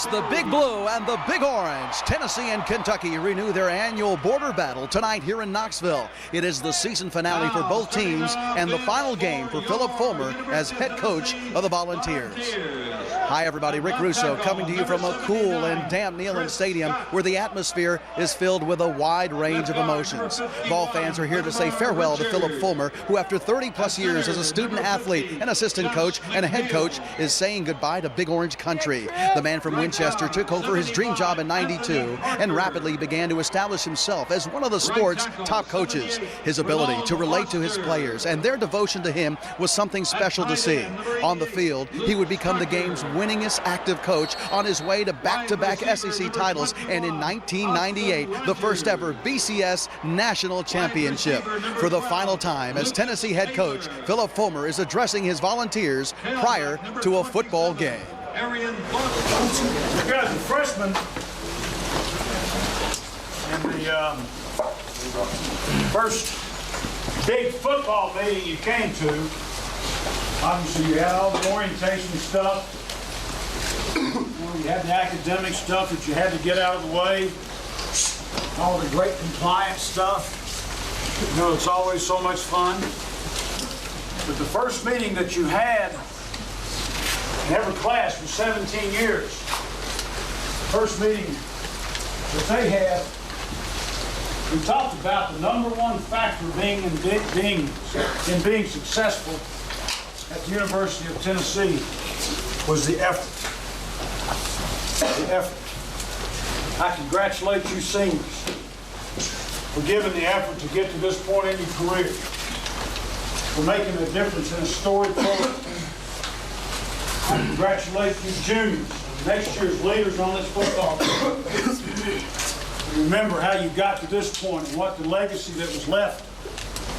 It's the Big Blue and the Big Orange. Tennessee and Kentucky renew their annual border battle tonight here in Knoxville. It is the season finale for both teams and the final game for Philip Fulmer as head coach of the Volunteers. Hi, everybody. Rick Russo coming to you from a cool and damp Neyland Stadium where the atmosphere is filled with a wide range of emotions. Ball fans are here to say farewell to Philip Fulmer, who after 30-plus years as a student athlete, an assistant coach, and a head coach is saying goodbye to Big Orange country. The man from Winchester took over his dream job in '92 and rapidly began to establish himself as one of the sport's top coaches. His ability to relate to his players and their devotion to him was something special to see. On the field, he would become the game's winningest active coach on his way to back-to-back SEC titles, and in 1998, the first ever BCS National Championship. For the final time as Tennessee head coach, Philip Fulmer is addressing his Volunteers prior to a football game. You guys are freshmen in the first big football meeting you came to. Obviously, you had all the orientation stuff. You had the academic stuff that you had to get out of the way. All the great compliance stuff. You know, it's always so much fun. But the first meeting that you had in every class for 17 years, the first meeting that they had, we talked about the number one factor being being successful at the University of Tennessee was the effort. The effort. I congratulate you seniors for giving the effort to get to this point in your career, for making a difference in a storied program. I congratulate you juniors, next year's leaders on this football team. Remember how you got to this point and what the legacy that was left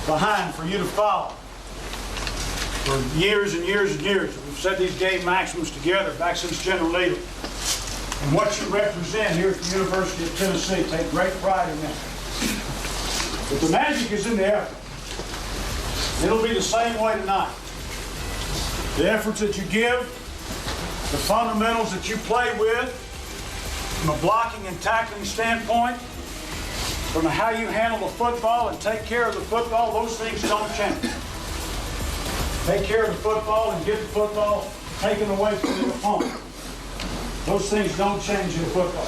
behind for you to follow. For years and years and years, we've set these game maximums together back since General Lee. And what you represent here at the University of Tennessee, take great pride in that. But the magic is in the effort. It'll be the same way tonight. The efforts that you give, the fundamentals that you play with, from a blocking and tackling standpoint, from how you handle the football and take care of the football, those things don't change. Take care of the football and get the football taken away from the opponent. Those things don't change in football.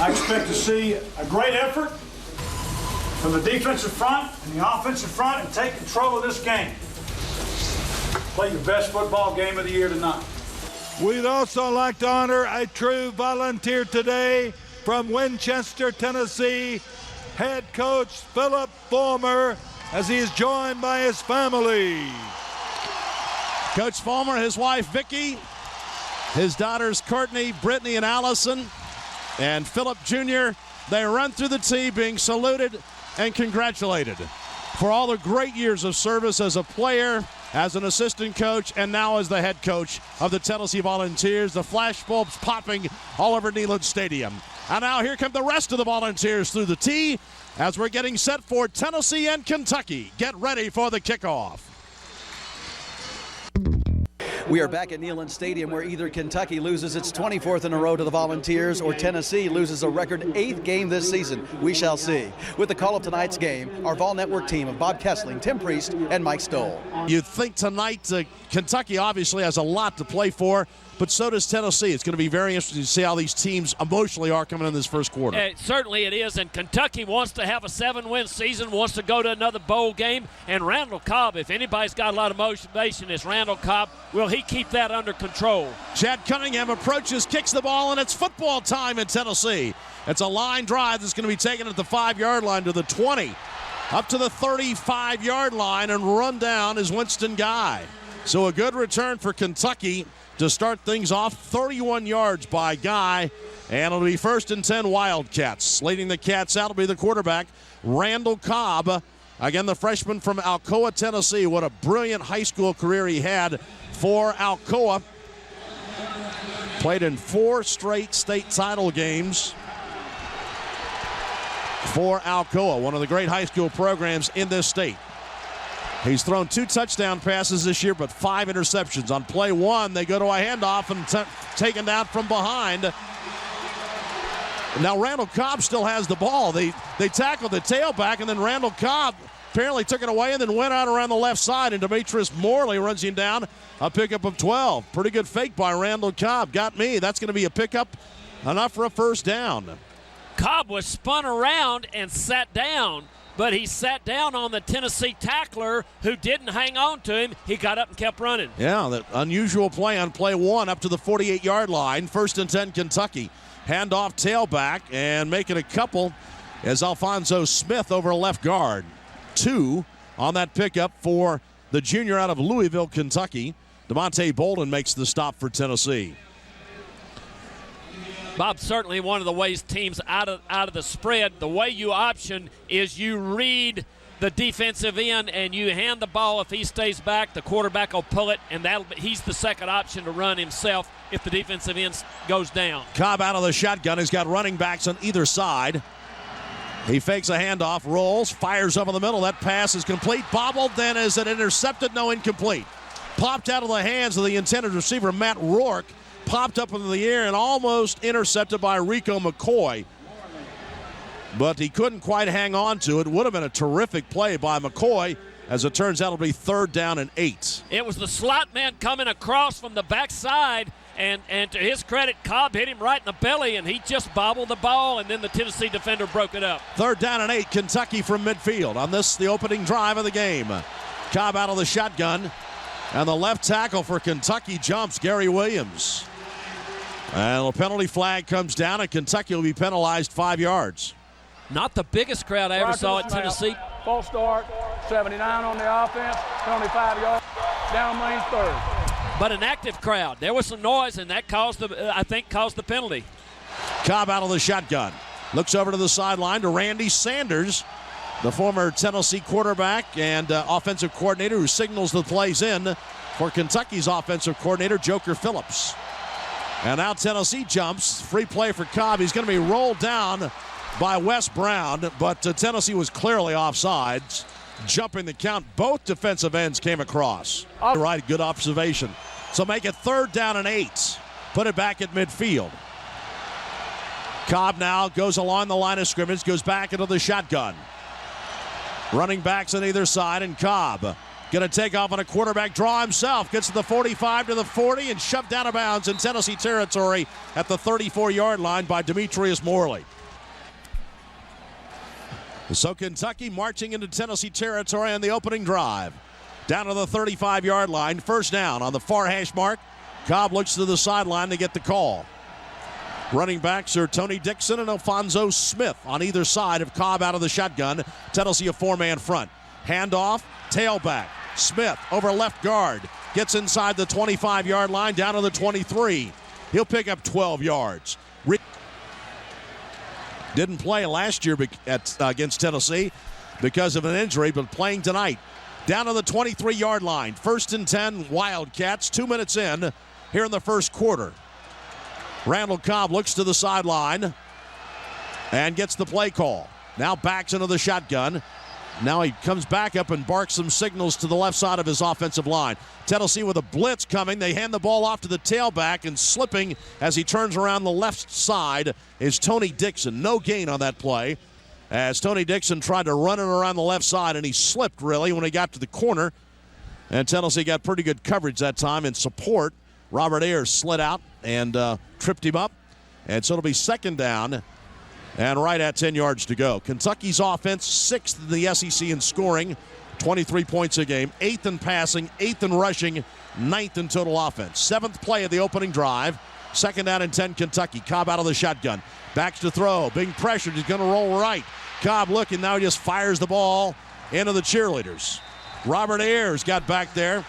I expect to see a great effort from the defensive front and the offensive front and take control of this game. Play your best football game of the year tonight. We'd also like to honor a true Volunteer today from Winchester, Tennessee, head coach Philip Fulmer, as he is joined by his family. Coach Fulmer, his wife Vicki, his daughters Courtney, Brittany, and Allison, and Philip Jr. They run through the tee being saluted and congratulated for all the great years of service as a player, as an assistant coach, and now as the head coach of the Tennessee Volunteers. The flashbulbs popping all over Neyland Stadium. And now here come the rest of the Volunteers through the tee as we're getting set for Tennessee and Kentucky. Get ready for the kickoff. We are back at Neyland Stadium where either Kentucky loses its 24th in a row to the Volunteers or Tennessee loses a record 8th game this season. We shall see. With the call of tonight's game, our Vol Network team of Bob Kessling, Tim Priest, and Mike Stoll. You'd think tonight Kentucky obviously has a lot to play for, but so does Tennessee. It's going to be very interesting to see how these teams emotionally are coming in this first quarter. Certainly it is, and Kentucky wants to have a 7-win season, wants to go to another bowl game, and Randall Cobb, if anybody's got a lot of motivation, it's Randall Cobb. Will he keep that under control? Chad Cunningham approaches, kicks the ball, and it's football time in Tennessee. It's a line drive that's going to be taken at the 5-yard line to the 20, up to the 35-yard line, and run down is Winston Guy. So a good return for Kentucky to start things off, 31 yards by Guy, and it'll be 1st and 10 Wildcats. Leading the Cats out will be the quarterback, Randall Cobb. Again, the freshman from Alcoa, Tennessee. What a brilliant high school career he had for Alcoa. Played in 4 straight state title games for Alcoa, one of the great high school programs in this state. He's thrown 2 touchdown passes this year, but 5 interceptions. On play 1, they go to a handoff and taken down from behind. Now Randall Cobb still has the ball. They tackled the tailback, and then Randall Cobb apparently took it away and then went out around the left side, and Demetrius Morley runs him down. A pickup of 12. Pretty good fake by Randall Cobb. Got me. That's going to be a pickup, enough for a first down. Cobb was spun around and sat down, but he sat down on the Tennessee tackler who didn't hang on to him. He got up and kept running. Yeah, that unusual play on play 1 up to the 48-yard line. 1st and 10 Kentucky. Handoff tailback and making a couple as Alfonso Smith over left guard. 2 on that pickup for the junior out of Louisville, Kentucky. DeMonte Bolden makes the stop for Tennessee. Bob, certainly one of the ways teams out of the spread, the way you option is you read the defensive end and you hand the ball. If he stays back, the quarterback will pull it, and he's the second option to run himself if the defensive end goes down. Cobb out of the shotgun. He's got running backs on either side. He fakes a handoff, rolls, fires over the middle. That pass is complete. Bobbled, then is it intercepted? No, incomplete. Popped out of the hands of the intended receiver, Matt Rourke. Popped up into the air and almost intercepted by Rico McCoy. But he couldn't quite hang on to it. Would have been a terrific play by McCoy. As it turns out, it'll be 3rd down and 8. It was the slot man coming across from the backside, and to his credit, Cobb hit him right in the belly, and he just bobbled the ball, and then the Tennessee defender broke it up. 3rd down and 8, Kentucky from midfield. On this, the opening drive of the game. Cobb out of the shotgun, and the left tackle for Kentucky jumps, Gary Williams. And a penalty flag comes down, and Kentucky will be penalized 5 yards. Not the biggest crowd I ever saw at Tennessee. False start, 79 on the offense, 25 yards, down lanes 3rd. But an active crowd. There was some noise, and that caused the penalty. Cobb out of the shotgun. Looks over to the sideline to Randy Sanders, the former Tennessee quarterback and offensive coordinator who signals the plays in for Kentucky's offensive coordinator, Joker Phillips. And now Tennessee jumps. Free play for Cobb. He's going to be rolled down by Wes Brown, but Tennessee was clearly offsides. Jumping the count, both defensive ends came across. All right, good observation. So make it 3rd down and 8. Put it back at midfield. Cobb now goes along the line of scrimmage, goes back into the shotgun. Running backs on either side, and Cobb going to take off on a quarterback draw himself. Gets to the 45 to the 40 and shoved out of bounds in Tennessee territory at the 34-yard line by Demetrius Morley. So Kentucky marching into Tennessee territory on the opening drive. Down to the 35-yard line. 1st down on the far hash mark. Cobb looks to the sideline to get the call. Running backs are Tony Dixon and Alfonso Smith on either side of Cobb out of the shotgun. Tennessee a 4-man front. Handoff, tailback. Smith over left guard. Gets inside the 25-yard line down to the 23. He'll pick up 12 yards. Didn't play last year against Tennessee because of an injury, but playing tonight. Down to the 23-yard line. 1st and 10, Wildcats. 2 minutes in here in the first quarter. Randall Cobb looks to the sideline and gets the play call. Now backs into the shotgun. Now he comes back up and barks some signals to the left side of his offensive line. Tennessee with a blitz coming. They hand the ball off to the tailback, and slipping as he turns around the left side is Tony Dixon. No gain on that play as Tony Dixon tried to run it around the left side, and he slipped really when he got to the corner. And Tennessee got pretty good coverage that time in support. Robert Ayers slid out and tripped him up. And so it'll be 2nd down and right at 10 yards to go. Kentucky's offense, 6th in the SEC in scoring, 23 points a game, 8th in passing, 8th in rushing, 9th in total offense. 7th play of the opening drive. 2nd down and 10 Kentucky. Cobb out of the shotgun. Backs to throw. Being pressured. He's going to roll right. Cobb looking. Now he just fires the ball into the cheerleaders. Robert Ayers got back there.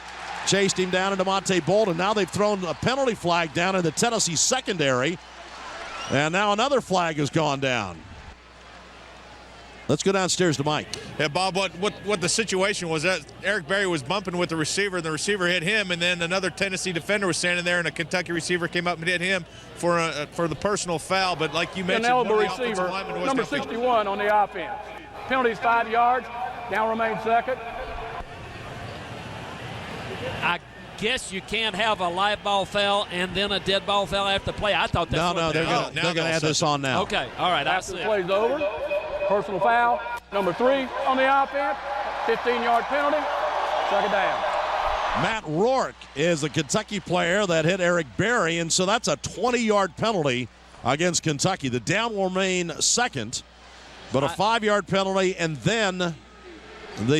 Chased him down to DeMonte Bolden. Now they've thrown a penalty flag down in the Tennessee secondary. And now another flag has gone down. Let's go downstairs to Mike. Yeah, Bob, what the situation was that Eric Berry was bumping with the receiver, and the receiver hit him, and then another Tennessee defender was standing there, and a Kentucky receiver came up and hit him for the personal foul. But like you mentioned, an eligible receiver, number 61 on the offense. Penalty's 5 yards. Down remains 2nd. I guess you can't have a live ball foul and then a dead ball foul after the play. I thought that's No, they're going to add this on now. Okay, all right. After the play's over, personal foul, number 3 on the offense, 15-yard penalty, second down. Matt Rourke is a Kentucky player that hit Eric Berry, and so that's a 20-yard penalty against Kentucky. The down will remain second, but a 5-yard penalty and then the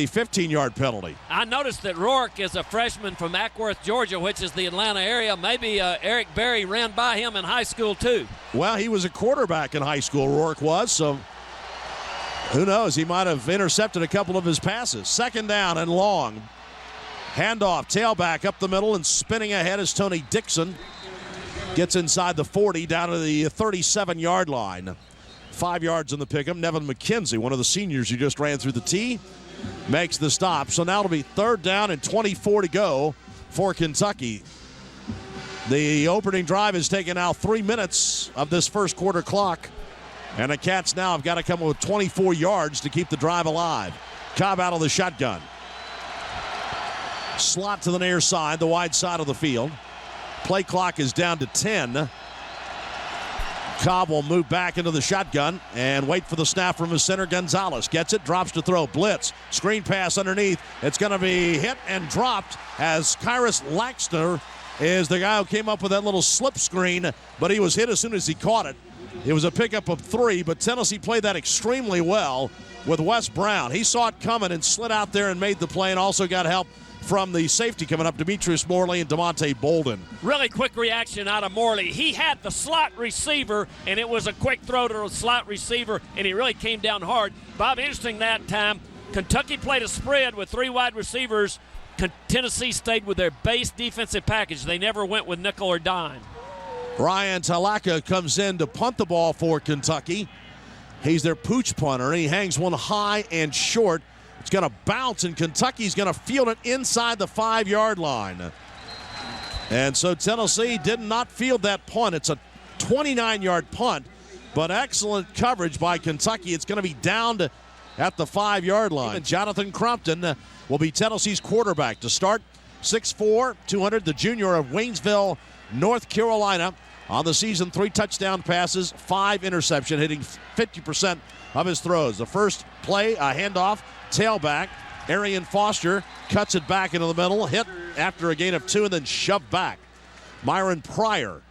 15-yard penalty. I noticed that Rourke is a freshman from Ackworth, Georgia, which is the Atlanta area. Maybe Eric Berry ran by him in high school, too. Well, he was a quarterback in high school, Rourke was, so who knows? He might have intercepted a couple of his passes. Second down and long. Handoff, tailback up the middle, and spinning ahead is Tony Dixon. Gets inside the 40, down to the 37-yard line. 5 yards in the pick'em. Nevin McKenzie, one of the seniors who just ran through the tee, makes the stop. So now it'll be third down and 24 to go for Kentucky. The opening drive has taken now 3 minutes of this first quarter clock, and the Cats now have got to come up with 24 yards to keep the drive alive. Cobb out of the shotgun. Slot to the near side, the wide side of the field. Play clock is down to 10. Cobb will move back into the shotgun and wait for the snap from his center. Gonzalez gets it, drops to throw. Blitz, screen pass underneath. It's going to be hit and dropped as Kyrus Laxner is the guy who came up with that little slip screen, but he was hit as soon as he caught it. It was a pickup of 3, but Tennessee played that extremely well with Wes Brown. He saw it coming and slid out there and made the play, and also got help from the safety coming up, Demetrius Morley and DeMonte Bolden. Really quick reaction out of Morley. He had the slot receiver, and it was a quick throw to the slot receiver, and he really came down hard. Bob, interesting that time, Kentucky played a spread with 3 wide receivers. Tennessee stayed with their base defensive package. They never went with nickel or dime. Ryan Talaka comes in to punt the ball for Kentucky. He's their pooch punter, and he hangs one high and short. It's going to bounce, and Kentucky's going to field it inside the 5-yard line. And so Tennessee did not field that punt. It's a 29-yard punt, but excellent coverage by Kentucky. It's going to be down to at the 5-yard line. And Jonathan Crompton will be Tennessee's quarterback to start. 6'4", 200, the junior of Waynesville, North Carolina. On the season, 3 touchdown passes, 5 interception, hitting 50% of his throws. The first play, a handoff, tailback. Arian Foster cuts it back into the middle, hit after a gain of 2 and then shoved back. Myron Pryor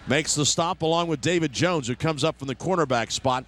makes the stop along with David Jones, who comes up from the cornerback spot.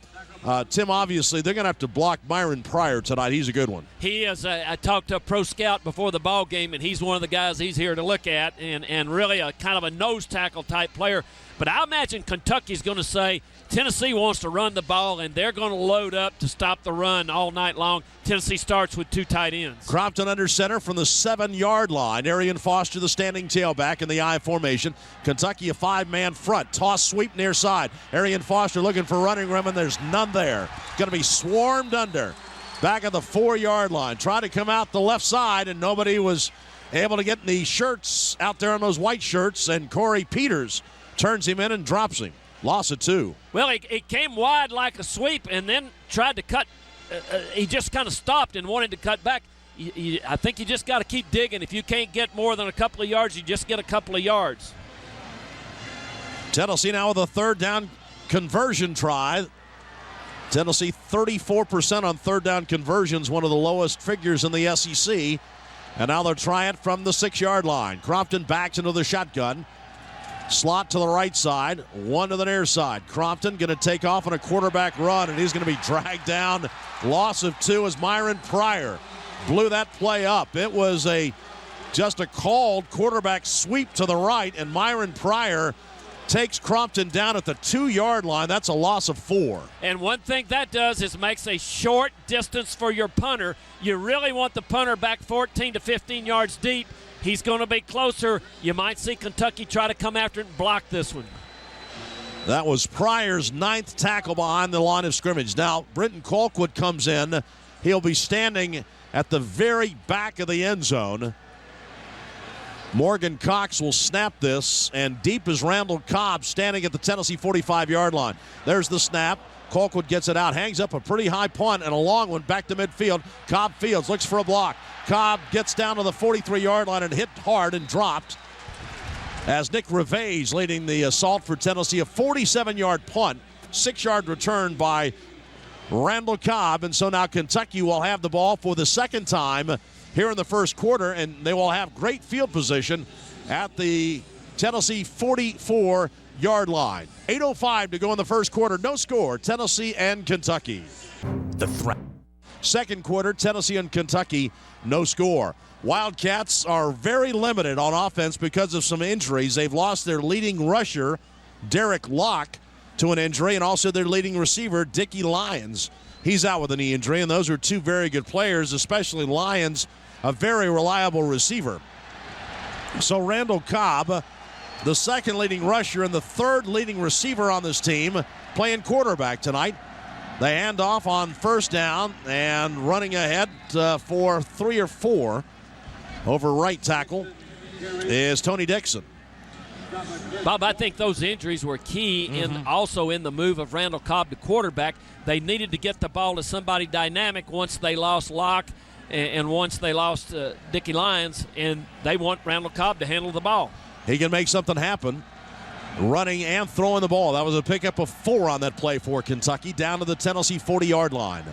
Tim, obviously, they're going to have to block Myron Pryor tonight. He's a good one. He is. I talked to a pro scout before the ball game, and he's one of the guys he's here to look at, and really a kind of a nose tackle type player. But I imagine Kentucky's going to say Tennessee wants to run the ball, and they're going to load up to stop the run all night long. Tennessee starts with 2 tight ends. Crompton under center from the 7-yard line. Arian Foster, the standing tailback in the I formation. Kentucky a 5-man front. Toss sweep near side. Arian Foster looking for running room, and there's none there. Going to be swarmed under. Back at the 4-yard line. Tried to come out the left side, and nobody was able to get the shirts out there on those white shirts, and Corey Peters turns him in and drops him. Loss of 2. Well, he came wide like a sweep and then tried to cut. He just kind of stopped and wanted to cut back. I think you just got to keep digging. If you can't get more than a couple of yards, you just get a couple of yards. Tennessee now with a 3rd down conversion try. Tennessee 34% on 3rd down conversions, one of the lowest figures in the SEC. And now they're trying it from the 6-yard line. Crompton backs into the shotgun. Slot to the right side, 1 to the near side. Crompton going to take off on a quarterback run, and he's going to be dragged down. Loss of 2 as Myron Pryor blew that play up. It was just a called quarterback sweep to the right, and Myron Pryor takes Crompton down at the 2-yard line. That's a loss of 4. And one thing that does is makes a short distance for your punter. You really want the punter back 14 to 15 yards deep. He's going to be closer. You might see Kentucky try to come after it and block this one. That was Pryor's 9th tackle behind the line of scrimmage. Now, Brenton Colquitt comes in. He'll be standing at the very back of the end zone. Morgan Cox will snap this, and deep is Randall Cobb standing at the Tennessee 45-yard line. There's the snap. Colquitt gets it out, hangs up a pretty high punt and a long one back to midfield. Cobb fields, looks for a block. Cobb gets down to the 43-yard line and hit hard and dropped. As Nick Revege leading the assault for Tennessee, a 47-yard punt, 6-yard return by Randall Cobb. And so now Kentucky will have the ball for the second time here in the first quarter, and they will have great field position at the Tennessee 44-yard line. 8:05 to go in the first quarter. No score, Tennessee and Kentucky. The threat. Second quarter, Tennessee and Kentucky, no score. Wildcats are very limited on offense because of some injuries. They've lost their leading rusher, Derek Locke, to an injury, and also their leading receiver, Dickie Lyons. He's out with a knee injury, and those are two very good players, especially Lyons, a very reliable receiver. So Randall Cobb, the second leading rusher and the third leading receiver on this team, playing quarterback tonight. The handoff on first down and running ahead for 3 or 4 over right tackle is Tony Dixon. Bob, I think those injuries were key also in the move of Randall Cobb to quarterback. They needed to get the ball to somebody dynamic once they lost Locke and once they lost Dickie Lyons, and they want Randall Cobb to handle the ball. He can make something happen, running and throwing the ball. That was a pickup of 4 on that play for Kentucky, down to the Tennessee 40-yard line.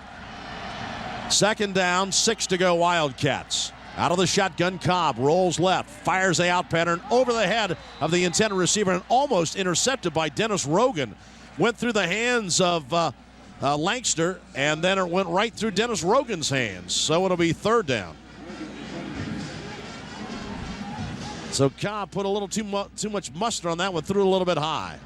Second down, 6 to go, Wildcats. Out of the shotgun, Cobb rolls left, fires a out pattern over the head of the intended receiver and almost intercepted by Dennis Rogan. Went through the hands of Lankster, and then it went right through Dennis Rogan's hands. So it'll be third down. So Cobb put a little too much mustard on that one, threw it a little bit high.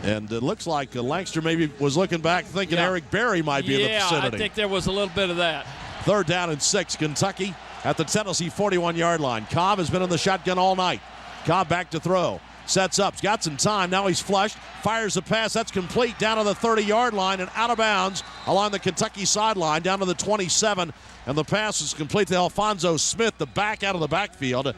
And it looks like Lankster maybe was looking back thinking Eric Berry might be in the vicinity. Yeah, I think there was a little bit of that. Third down and 6, Kentucky at the Tennessee 41-yard line. Cobb has been in the shotgun all night. Cobb back to throw. Sets up, got some time, now he's flushed, fires a pass, that's complete, down to the 30-yard line and out of bounds along the Kentucky sideline, down to the 27, and the pass is complete to Alfonso Smith, the back out of the backfield.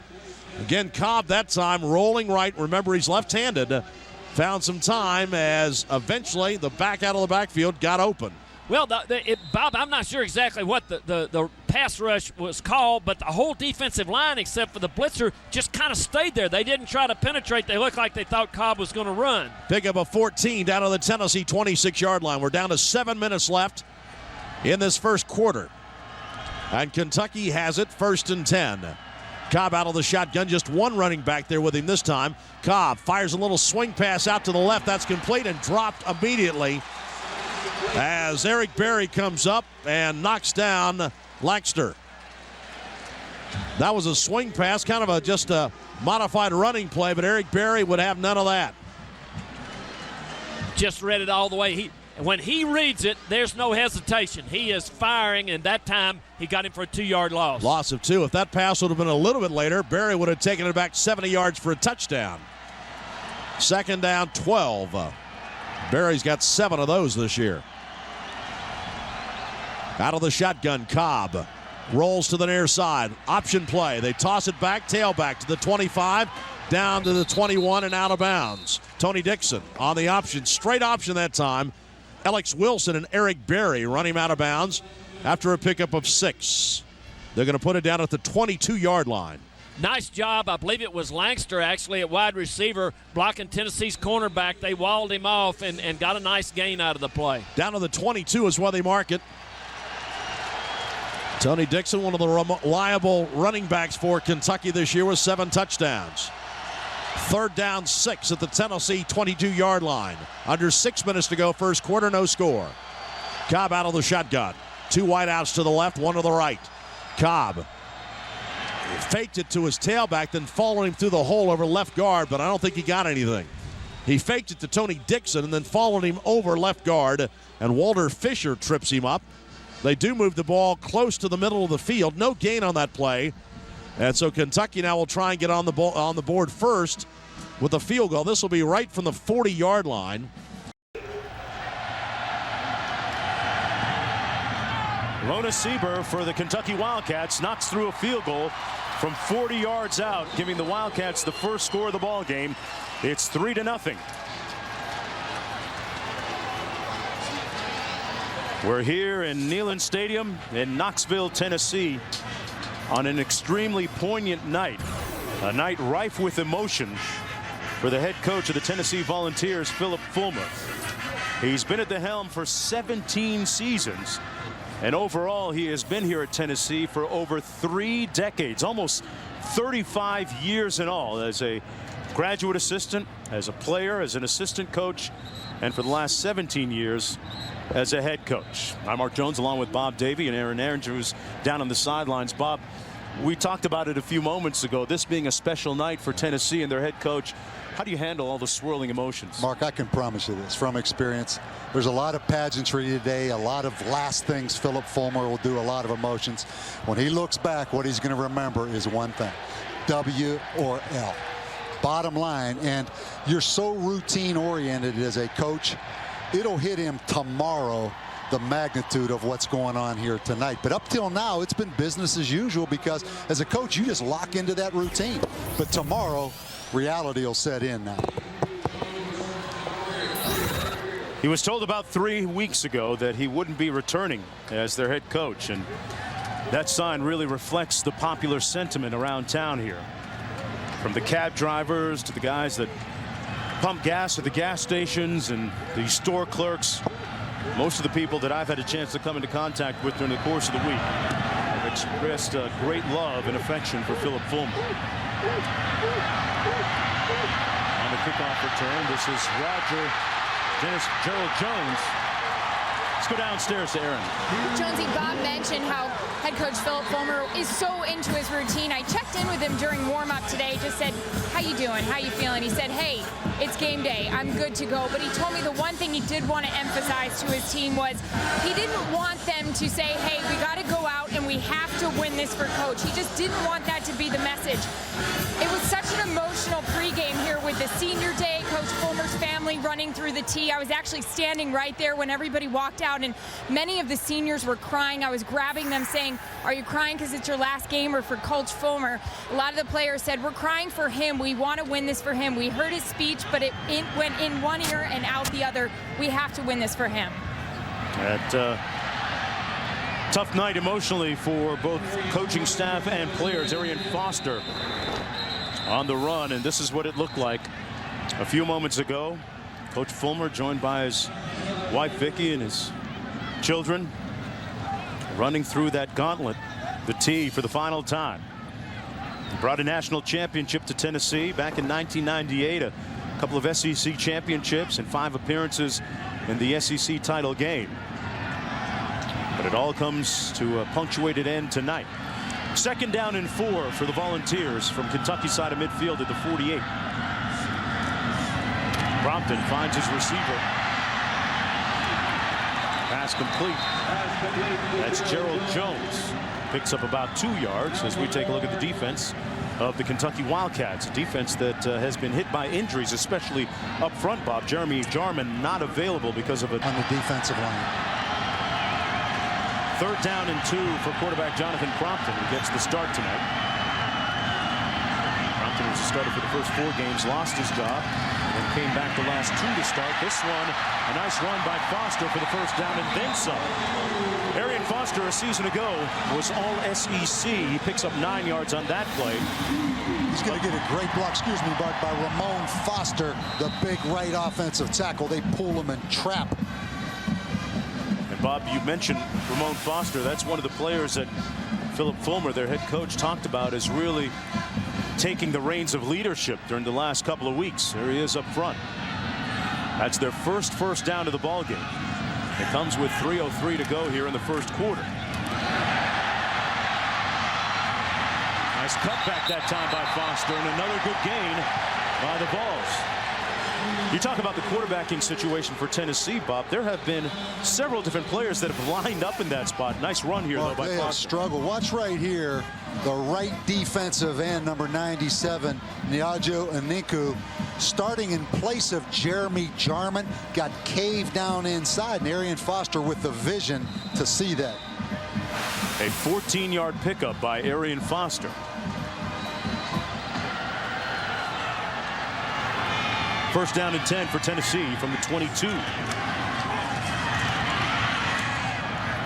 Again, Cobb that time rolling right, remember he's left-handed, found some time as eventually the back out of the backfield got open. Well, Bob, I'm not sure exactly what the pass rush was called, but the whole defensive line, except for the blitzer, just kind of stayed there. They didn't try to penetrate. They looked like they thought Cobb was going to run. Pick up a 14 down to the Tennessee 26-yard line. We're down to 7 minutes left in this first quarter. And Kentucky has it, 1st and 10. Cobb out of the shotgun, just one running back there with him this time. Cobb fires a little swing pass out to the left. That's complete and dropped immediately as Eric Berry comes up and knocks down Lankster. That was a swing pass, kind of just a modified running play, but Eric Berry would have none of that. Just read it all the way. When he reads it, there's no hesitation. He is firing, and that time he got him for a 2-yard loss. Loss of 2. If that pass would have been a little bit later, Berry would have taken it back 70 yards for a touchdown. Second down, 12. Berry's got 7 of those this year. Out of the shotgun, Cobb rolls to the near side. Option play. They toss it back, tailback to the 25, down to the 21 and out of bounds. Tony Dixon on the option. Straight option that time. Alex Wilson and Eric Berry run him out of bounds after a pickup of 6. They're going to put it down at the 22-yard line. Nice job. I believe it was Lankster actually at wide receiver blocking Tennessee's cornerback. They walled him off and got a nice gain out of the play. Down to the 22 is where they mark it. Tony Dixon, one of the reliable running backs for Kentucky this year with 7 touchdowns. Third down, 6 at the Tennessee 22-yard line. Under 6 minutes to go, first quarter, no score. Cobb out of the shotgun. 2 wideouts to the left, 1 to the right. Cobb faked it to his tailback, then followed him through the hole over left guard, but I don't think he got anything. He faked it to Tony Dixon and then followed him over left guard, and Walter Fisher trips him up. They do move the ball close to the middle of the field. No gain on that play. And so Kentucky now will try and get on the board first with a field goal. This will be right from the 40-yard line. Lona Sieber for the Kentucky Wildcats knocks through a field goal from 40 yards out, giving the Wildcats the first score of the ball game. It's 3-0. We're here in Neyland Stadium in Knoxville, Tennessee, on an extremely poignant night, a night rife with emotion for the head coach of the Tennessee Volunteers, Philip Fulmer. He's been at the helm for 17 seasons, and overall he has been here at Tennessee for over 3 decades, almost 35 years in all, as a graduate assistant, as a player, as an assistant coach, and for the last 17 years as a head coach. I'm Mark Jones, along with Bob Davey and Aaron Andrews down on the sidelines. Bob, we talked about it a few moments ago, this being a special night for Tennessee and their head coach. How do you handle all the swirling emotions? Mark, I can promise you this from experience. There's a lot of pageantry today, a lot of last things. Philip Fulmer will do a lot of emotions. When he looks back, what he's going to remember is one thing: W or L. Bottom line, and you're so routine oriented as a coach, it'll hit him tomorrow, the magnitude of what's going on here tonight. But up till now, it's been business as usual, because as a coach, you just lock into that routine. But tomorrow, reality will set in now. He was told about 3 weeks ago that he wouldn't be returning as their head coach, and that sign really reflects the popular sentiment around town here. From the cab drivers to the guys that pump gas at the gas stations and the store clerks, most of the people that I've had a chance to come into contact with during the course of the week have expressed great love and affection for Philip Fulmer. On the kickoff return, this is Gerald Jones. Let's go downstairs to Aaron. Jonesy, Bob mentioned how head coach Philip Fulmer is so into his routine. I checked in with him during warm-up today, just said, how you doing? How you feeling? He said, hey, it's game day. I'm good to go. But he told me the one thing he did want to emphasize to his team was he didn't want them to say, hey, we got to go out and we have to win this for coach. He just didn't want that to be the message. It was such an emotional pregame here with the senior day, Coach Fulmer's family running through the tee. I was actually standing right there when everybody walked out, and many of the seniors were crying. I was grabbing them saying, are you crying because it's your last game or for Coach Fulmer? A lot of the players said, we're crying for him. We want to win this for him. We heard his speech, but it went in one ear and out the other. We have to win this for him. Tough night emotionally for both coaching staff and players. Arian Foster on the run, and this is what it looked like a few moments ago. Coach Fulmer, joined by his wife Vicky and his children, running through that gauntlet, the tee, for the final time. He brought a national championship to Tennessee back in 1998, a couple of SEC championships and 5 appearances in the SEC title game. But it all comes to a punctuated end tonight. 2nd down and 4 for the Volunteers from Kentucky side of midfield at the 48. Brompton finds his receiver. Pass complete. That's Gerald Jones. Picks up about 2 yards as we take a look at the defense of the Kentucky Wildcats, a defense that has been hit by injuries, especially up front, Bob. Jeremy Jarman not available because of it on the defensive line. 3rd down and 2 for quarterback Jonathan Crompton, who gets the start tonight. Crompton was a starter for the first 4 games, lost his job, and came back the last 2 to start. This one, a nice run by Foster for the first down and then some. Arian Foster a season ago was all SEC. He picks up 9 yards on that play. He's going to get a great block, by Ramon Foster, the big right offensive tackle. They pull him and trap. Bob, you mentioned Ramon Foster. That's one of the players that Philip Fulmer, their head coach, talked about as really taking the reins of leadership during the last couple of weeks. There he is up front. That's their first down of the ball game. It comes with 3:03 to go here in the first quarter. Nice cutback that time by Foster, and another good gain by the Vols. You talk about the quarterbacking situation for Tennessee, Bob. There have been several different players that have lined up in that spot. Nice run here, though, by Foster. They have struggled. Watch right here. The right defensive end, number 97, Nyajo Aninku, starting in place of Jeremy Jarman, got caved down inside, and Arian Foster with the vision to see that. A 14-yard pickup by Arian Foster. First down and 10 for Tennessee from the 22.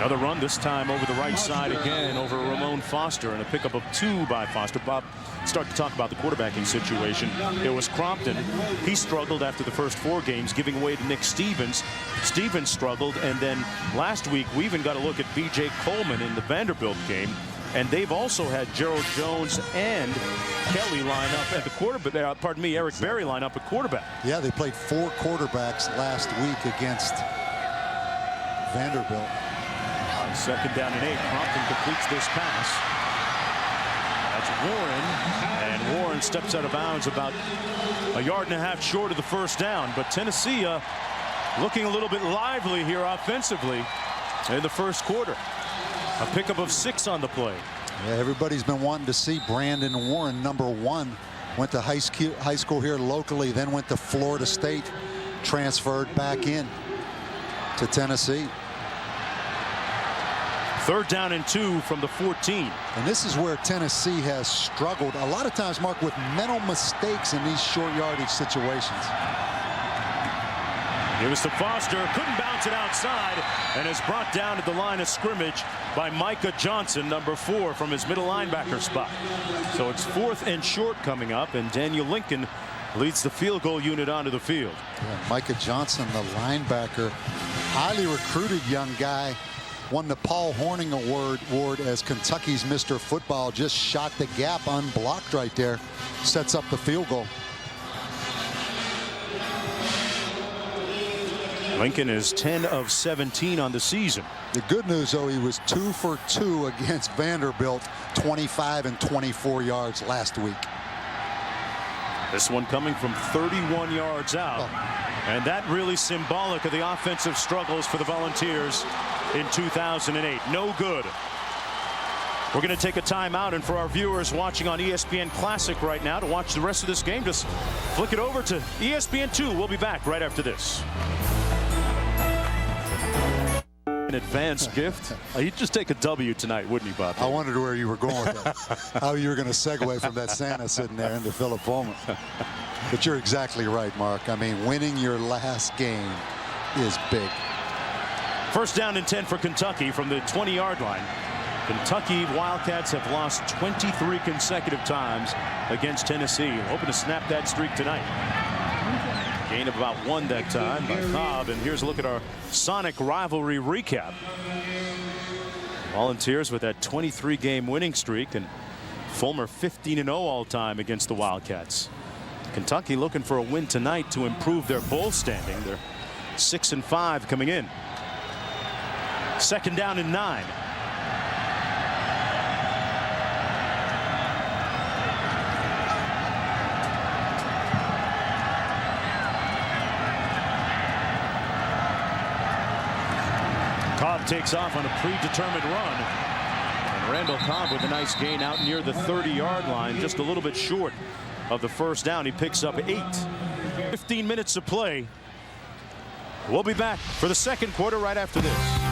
Another run, this time over the right side again, over Ramon Foster, and a pickup of 2 by Foster. Bob, start to talk about the quarterbacking situation. It was Crompton. He struggled after the first 4 games, giving way to Nick Stevens. Stevens struggled, and then last week we even got a look at B.J. Coleman in the Vanderbilt game, and they've also had Gerald Jones and Kelly line up at the quarterback. Eric Berry line up at quarterback. Yeah, they played 4 quarterbacks last week against Vanderbilt. On 2nd down and 8, Crompton completes this pass. That's Warren, and Warren steps out of bounds about a yard and a half short of the first down. But Tennessee looking a little bit lively here offensively in the first quarter. A pickup of 6 on the play. Yeah, everybody's been wanting to see Brandon Warren, number 1. Went to high school here locally, then went to Florida State, transferred back in to Tennessee. 3rd down and 2 from the 14. And this is where Tennessee has struggled a lot of times, Mark, with mental mistakes in these short yardage situations. It was to Foster, couldn't bounce it outside, and is brought down at the line of scrimmage by Micah Johnson, number 4, from his middle linebacker spot. So it's 4th and short coming up, and Daniel Lincoln leads the field goal unit onto the field. Yeah, Micah Johnson, the linebacker, highly recruited young guy, won the Paul Hornung Award as Kentucky's Mr. Football. Just shot the gap unblocked right there, sets up the field goal. Lincoln is 10 of 17 on the season. The good news, though, he was 2 for 2 against Vanderbilt, 25 and 24 yards last week. This one coming from 31 yards out. And that really symbolic of the offensive struggles for the Volunteers in 2008. No good. We're going to take a timeout, and for our viewers watching on ESPN Classic right now, to watch the rest of this game, just flick it over to ESPN2. We'll be back right after this. An advanced gift. You'd just take a W tonight, wouldn't you, Bob? I wondered where you were going with that. How you were going to segue from that Santa sitting there into Philip Fulmer. But you're exactly right, Mark. I mean, winning your last game is big. 1st down and 10 for Kentucky from the 20-yard line. Kentucky Wildcats have lost 23 consecutive times against Tennessee. Hoping to snap that streak tonight. Gain of about 1 that time by Cobb. And here's a look at our Sonic rivalry recap. Volunteers with that 23-game winning streak, and Fulmer 15-0 all time against the Wildcats. Kentucky looking for a win tonight to improve their bowl standing. They're 6-5 coming in. 2nd down and 9. Cobb takes off on a predetermined run. And Randall Cobb with a nice gain out near the 30-yard line, just a little bit short of the 1st down. He picks up 8. 15 minutes to play. We'll be back for the 2nd quarter right after this.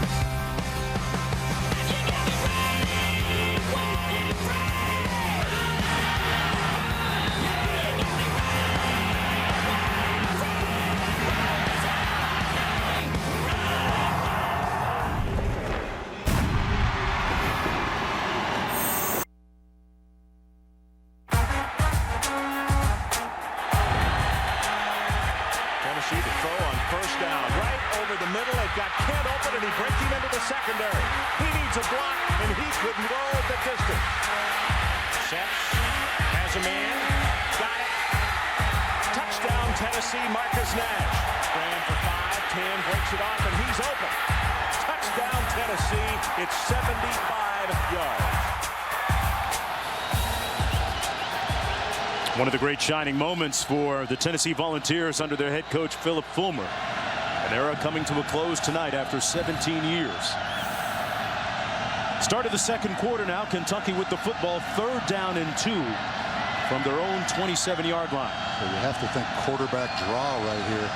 It's 75 yards. One of the great shining moments for the Tennessee Volunteers under their head coach Philip Fulmer. An era coming to a close tonight after 17 years. Start of the 2nd quarter now. Kentucky with the football. 3rd down and 2 from their own 27-yard line. So you have to think quarterback draw right here.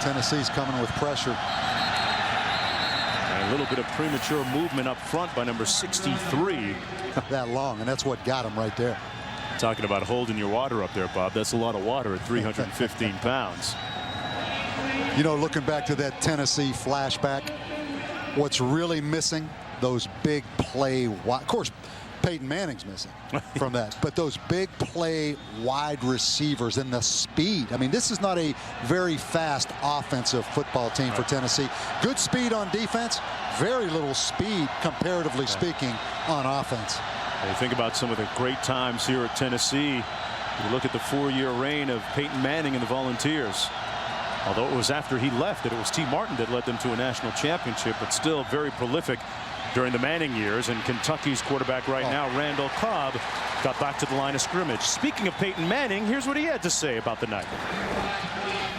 Tennessee's coming with pressure. A little bit of premature movement up front by number 63. That long, and that's what got him right there. Talking about holding your water up there, Bob. That's a lot of water at 315 pounds. You know, looking back to that Tennessee flashback, What's really missing, those big play, of course, Peyton Manning's missing from that, but those big play wide receivers and the speed. I mean, this is not a very fast offensive football team for Tennessee. Good speed on defense, very little speed, comparatively speaking, on offense. You think about some of the great times here at Tennessee. You look at the 4-year reign of Peyton Manning and the Volunteers. Although it was after he left that it was T. Martin that led them to a national championship, but still very prolific during the Manning years. And Kentucky's quarterback right now, Randall Cobb, got back to the line of scrimmage. Speaking of Peyton Manning, here's what he had to say about the night.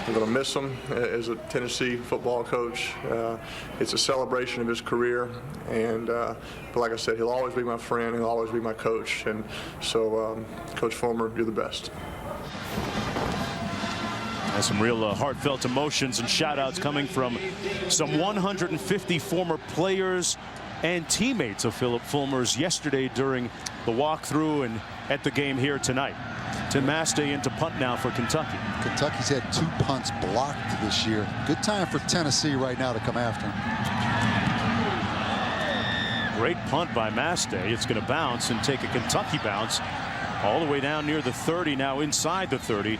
I'm going to miss him as a Tennessee football coach. It's a celebration of his career, and but like I said, he'll always be my friend. He'll always be my coach, and so Coach Fulmer, you're the best. And some real heartfelt emotions and shout-outs coming from some 150 former players and teammates of Philip Fulmer's yesterday during the walkthrough and at the game here tonight. Tim Mastey into punt now for Kentucky. Kentucky's had 2 punts blocked this year. Good time for Tennessee right now to come after him. Great punt by Mastey. It's going to bounce and take a Kentucky bounce all the way down near the 30, now inside the 30.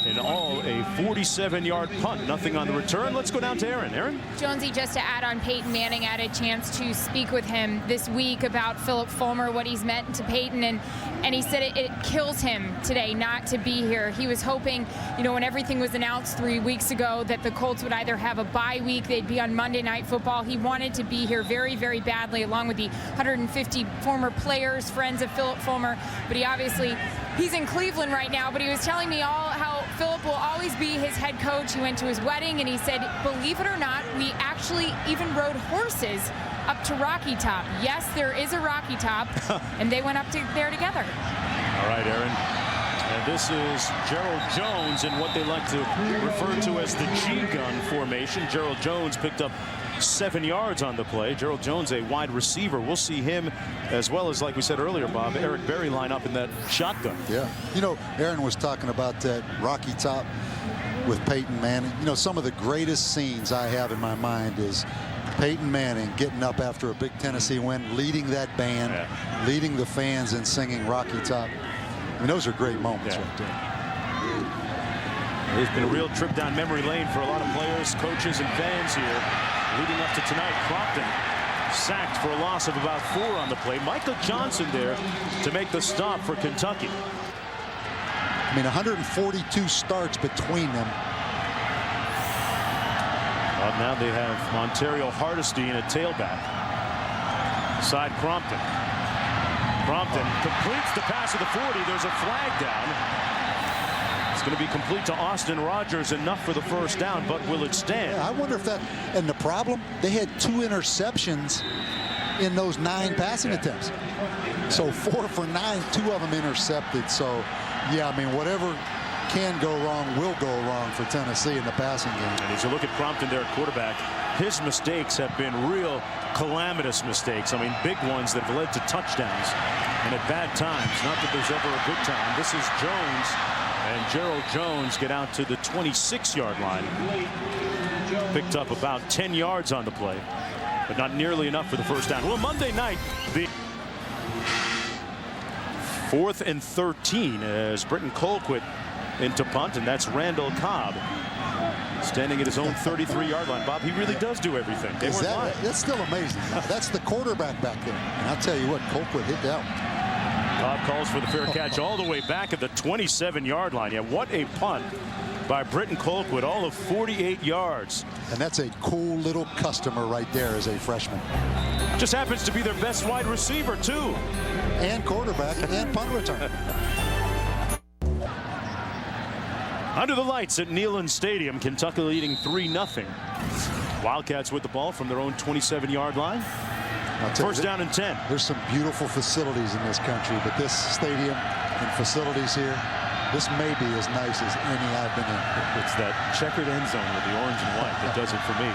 In all, a 47-yard punt. Nothing on the return. Let's go down to Aaron. Aaron? Jonesy, just to add on Peyton Manning, I had a chance to speak with him this week about Philip Fulmer, what he's meant to Peyton, and he said it kills him today not to be here. He was hoping, you know, when everything was announced 3 weeks ago that the Colts would either have a bye week, they'd be on Monday Night Football. He wanted to be here very, very badly, along with the 150 former players, friends of Philip Fulmer, but he's in Cleveland right now, but he was telling me how Philip will always be his head coach. He went to his wedding, and he said, believe it or not, we actually even rode horses up to Rocky Top. Yes, there is a Rocky Top, and they went up there together. All right, Aaron. And this is Gerald Jones in what they like to refer to as the G-gun formation. Gerald Jones picked up 7 yards on the play. Gerald Jones, a wide receiver. We'll see him, as well as, like we said earlier, Bob, Eric Berry line up in that shotgun. Yeah. You know, Aaron was talking about that Rocky Top with Peyton Manning. You know, some of the greatest scenes I have in my mind is Peyton Manning getting up after a big Tennessee win, leading that band, leading the fans and singing Rocky Top. I mean, those are great moments right there. It's been a real trip down memory lane for a lot of players, coaches, and fans here. Leading up to tonight, Crompton sacked for a loss of about 4 on the play. Michael Johnson there to make the stop for Kentucky. I mean, 142 starts between them. Well, now they have Montario Hardesty in a tailback. Side Crompton. Crompton completes the pass of the 40. There's a flag down. It's going to be complete to Austin Rogers, enough for the first down, but will it stand? Yeah, I wonder if that, and the problem, they had 2 interceptions in those 9 passing attempts. So 4 for 9, 2 of them intercepted. So, yeah, I mean, whatever can go wrong will go wrong for Tennessee in the passing game. And as you look at Crompton there at quarterback, his mistakes have been real calamitous mistakes. I mean, big ones that have led to touchdowns. And at bad times, not that there's ever a good time. This is Jones. And Gerald Jones get out to the 26-yard line. Picked up about 10 yards on the play, but not nearly enough for the first down. Well, Monday night, the 4th and 13 as Britton Colquitt into punt, and that's Randall Cobb standing at his own 33-yard line. Bob, he really does do everything. That's still amazing. That's the quarterback back there. And I'll tell you what, Colquitt hit that. Cobb calls for the fair catch all the way back at the 27-yard line. Yeah, what a punt by Britton Colquitt, all of 48 yards. And that's a cool little customer right there as a freshman. Just happens to be their best wide receiver, too. And quarterback and punt return. Under the lights at Neyland Stadium, Kentucky leading 3-0. Wildcats with the ball from their own 27-yard line. First down and 10. There's some beautiful facilities in this country, but this stadium and facilities here, this may be as nice as any I've been in. It's that checkered end zone with the orange and white that does it for me.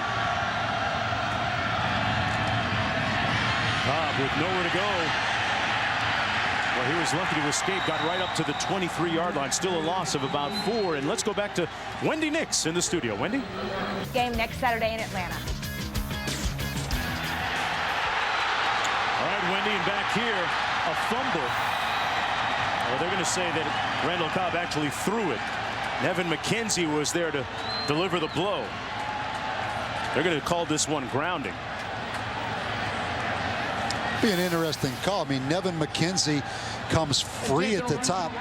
Cobb with nowhere to go. Well, he was lucky to escape, got right up to the 23-yard line. Still a loss of about 4. And let's go back to Wendy Nix in the studio. Wendy? Game next Saturday in Atlanta. seeing back here a fumble. Well, they're going to say that Randall Cobb actually threw it. Nevin McKenzie was there to deliver the blow. They're going to call this one grounding. Be an interesting call. I mean, Nevin McKenzie comes free at the top.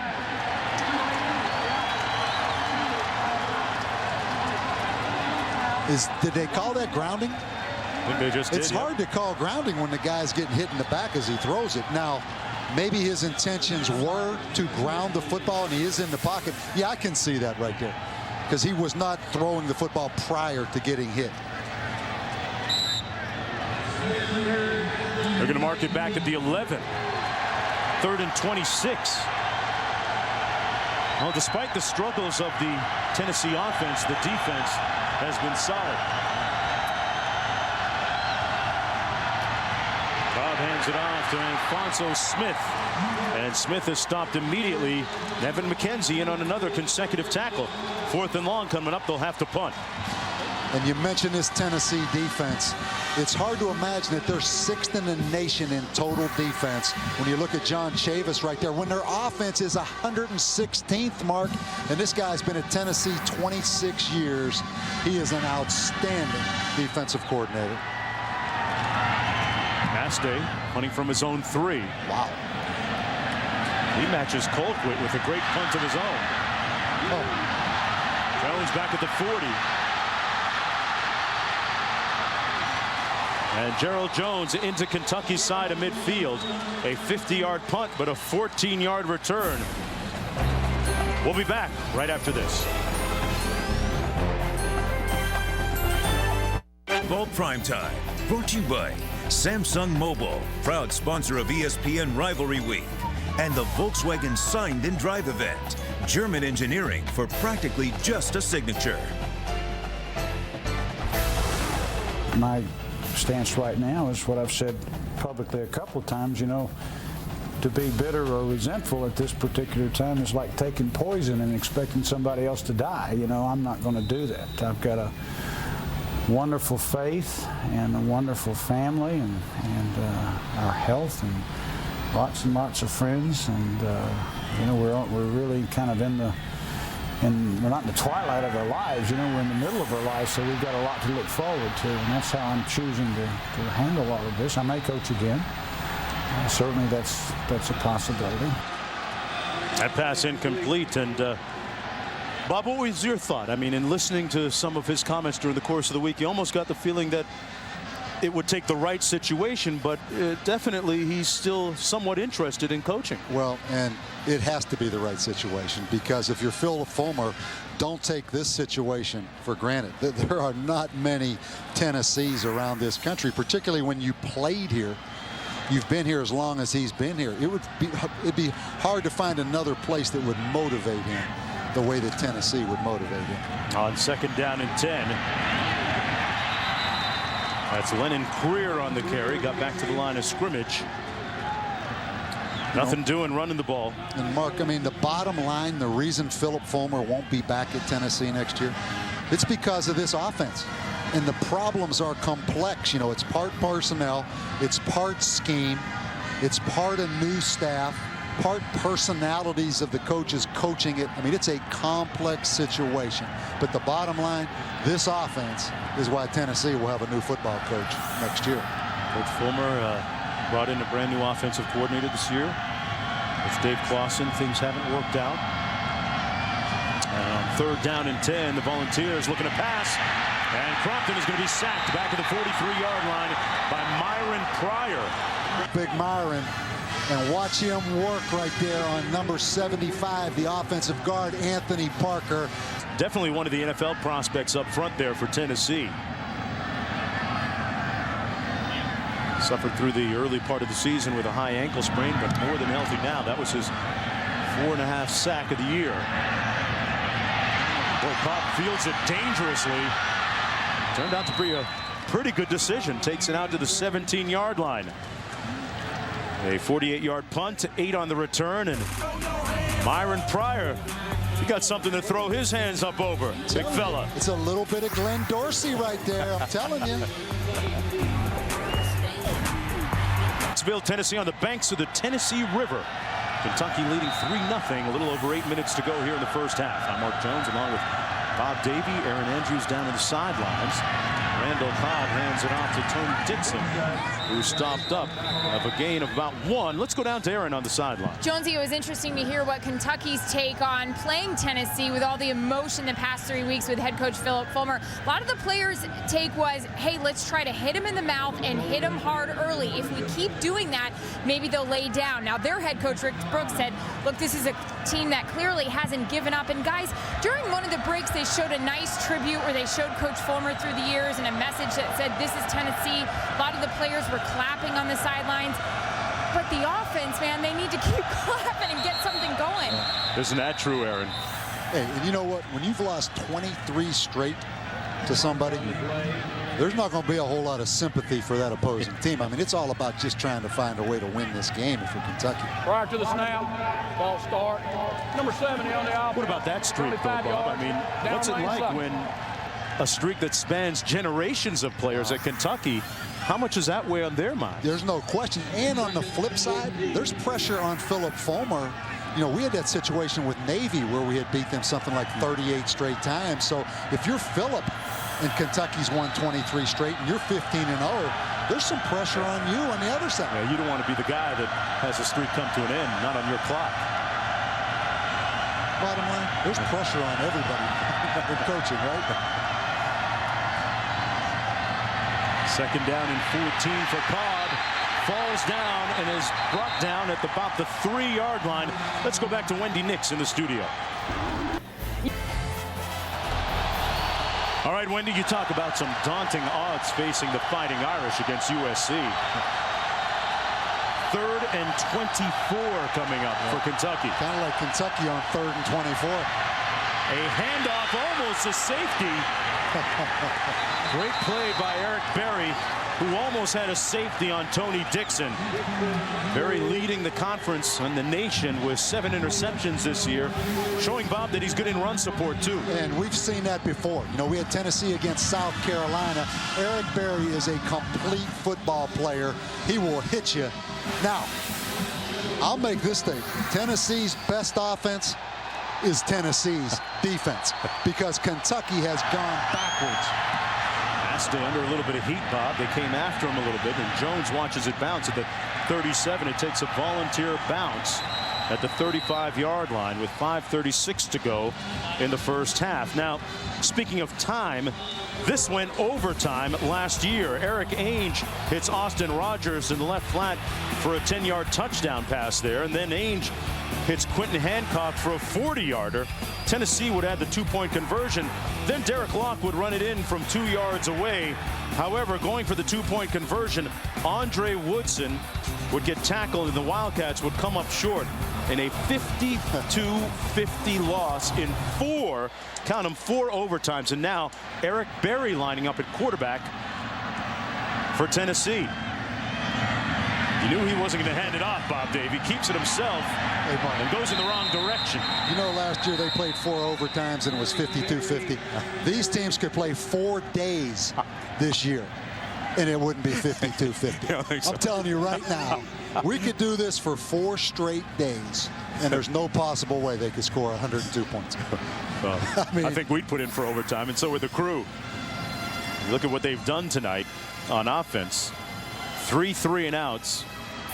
Did they call that grounding? I think they just did. It's hard to call grounding when the guy's getting hit in the back as he throws it. Now, maybe his intentions were to ground the football and he is in the pocket. Yeah, I can see that right there, because he was not throwing the football prior to getting hit. They're going to mark it back at the 11. 3rd and 26. Well, despite the struggles of the Tennessee offense, the defense has been solid. Cobb hands it off to Alfonso Smith. And Smith is stopped immediately. Nevin McKenzie in on another consecutive tackle. 4th and long coming up. They'll have to punt. And you mentioned this Tennessee defense. It's hard to imagine that they're 6th in the nation in total defense when you look at John Chavis right there, when their offense is 116th, Mark, and this guy's been at Tennessee 26 years. He is an outstanding defensive coordinator. Mastay punting from his own 3. Wow. He matches Colquitt with a great punt of his own. Jones back at the 40. And Gerald Jones into Kentucky's side of midfield. A 50-yard punt, but a 14-yard return. We'll be back right after this. Ball Primetime, brought to you by Samsung Mobile, proud sponsor of ESPN Rivalry Week, and the Volkswagen Signed and Drive event. German engineering for practically just a signature. My stance right now is what I've said publicly a couple of times. You know, to be bitter or resentful at this particular time is like taking poison and expecting somebody else to die. You know, I'm not going to do that. I've got a wonderful faith and a wonderful family and our health and lots of friends, and you know, we're really kind of we're not in the twilight of our lives, you know, we're in the middle of our lives, so we've got a lot to look forward to, and that's how I'm choosing to handle all of this. I may coach again. Certainly that's a possibility. That pass incomplete, and Bob, what was your thought? I mean, in listening to some of his comments during the course of the week, you almost got the feeling that it would take the right situation, but definitely he's still somewhat interested in coaching. Well, and it has to be the right situation, because if you're Phil Fulmer, don't take this situation for granted. There are not many Tennessees around this country, particularly when you played here. You've been here as long as he's been here. It'd be hard to find another place that would motivate him the way that Tennessee would motivate him. On 2nd down and 10. That's Lennon Creer on the carry. Got back to the line of scrimmage. Nothing doing, running the ball. And Mark, I mean, the bottom line, the reason Philip Fulmer won't be back at Tennessee next year, it's because of this offense. And the problems are complex. You know, it's part personnel, it's part scheme, it's part of new staff, part personalities of the coaches coaching it. I mean, it's a complex situation. But the bottom line, this offense is why Tennessee will have a new football coach next year. Coach Fulmer brought in a brand new offensive coordinator this year. With Dave Clawson, things haven't worked out. And on 3rd down and 10, the Volunteers looking to pass. And Crompton is going to be sacked back at the 43-yard line by Myron Pryor. Big Myron. And watch him work right there on number 75, the offensive guard, Anthony Parker. Definitely one of the NFL prospects up front there for Tennessee. Suffered through the early part of the season with a high ankle sprain, but more than healthy now. That was his 4.5 sack of the year. Boy, Cobb fields it dangerously. Turned out to be a pretty good decision. Takes it out to the 17-yard line. A 48-yard punt, 8 on the return, and Myron Pryor, he got something to throw his hands up over. Big fella. It's a little bit of Glenn Dorsey right there, I'm telling you. Knoxville, Tennessee, on the banks of the Tennessee River. Kentucky leading 3-0. A little over 8 minutes to go here in the first half. I'm Mark Jones along with Bob Davie, Aaron Andrews down on the sidelines. Randall Cobb hands it off to Tony Dixon, who stopped up of a gain of about 1. Let's go down to Aaron on the sideline. Jonesy, it was interesting to hear what Kentucky's take on playing Tennessee with all the emotion the past 3 weeks with head coach Philip Fulmer. A lot of the players' take was, hey, let's try to hit him in the mouth and hit him hard early. If we keep doing that, maybe they'll lay down. Now, their head coach, Rick Brooks, said, look, this is a team that clearly hasn't given up. And guys, during one of the breaks, they showed a nice tribute where they showed Coach Fulmer through the years and a message that said, this is Tennessee. A lot of the players were clapping on the sidelines. But the offense, man, they need to keep clapping and get something going. Isn't that true, Aaron? Hey, and you know what? When you've lost 23 straight to somebody, there's not going to be a whole lot of sympathy for that opposing team. I mean, it's all about just trying to find a way to win this game if you're Kentucky. Prior to the snap, ball start. Number 70 on the offense. What about that streak, though, Bob? I mean, what's it like when a streak that spans generations of players at Kentucky, how much does that weigh on their mind? There's no question. And on the flip side, there's pressure on Philip Fulmer. You know, we had that situation with Navy where we had beat them something like 38 straight times. So if you're Philip and Kentucky's won 23 straight and you're 15-0, there's some pressure on you on the other side. Yeah, you don't want to be the guy that has a streak come to an end, not on your clock. Bottom line, there's pressure on everybody in coaching, right? Second down and 14 for Cobb. Falls down and is brought down at about the 3-yard line. Let's go back to Wendy Nix in the studio. All right, Wendy, you talk about some daunting odds facing the Fighting Irish against USC. 3rd and 24 coming up for Kentucky. Kind of like Kentucky on 3rd and 24. A handoff, almost a safety. Great play by Eric Berry, who almost had a safety on Tony Dixon. Berry leading the conference and the nation with 7 interceptions this year, showing Bob that he's good in run support too. And we've seen that before. You know, we had Tennessee against South Carolina. Eric Berry is a complete football player. He will hit you. Now, I'll make this statement. Tennessee's best offense is Tennessee's defense, because Kentucky has gone backwards. Has to stay under a little bit of heat, Bob. They came after him a little bit, and Jones watches it bounce at the 37. It takes a volunteer bounce at the 35-yard line with 5:36 to go in the first half. Now, speaking of time, this went overtime last year. Eric Ainge hits Austin Rogers in the left flat for a 10-yard touchdown pass there, and then Ainge hits Quentin Hancock for a 40-yarder. Tennessee would add the 2-point conversion. Then Derek Locke would run it in from 2 yards away. However, going for the 2-point conversion, Andre Woodson would get tackled and the Wildcats would come up short in a 52-50 loss in 4, count them, 4 overtimes. And now Eric Berry lining up at quarterback for Tennessee. You knew he wasn't going to hand it off, Bob Davie. Keeps it himself and goes in the wrong direction. You know, last year they played 4 overtimes and it was 52-50. These teams could play 4 days this year and it wouldn't be 52-50. So. I'm telling you right now, we could do this for 4 straight days and there's no possible way they could score 102 points. Well, I think we'd put in for overtime, and so would the crew. Look at what they've done tonight on offense. 3 3-and-outs.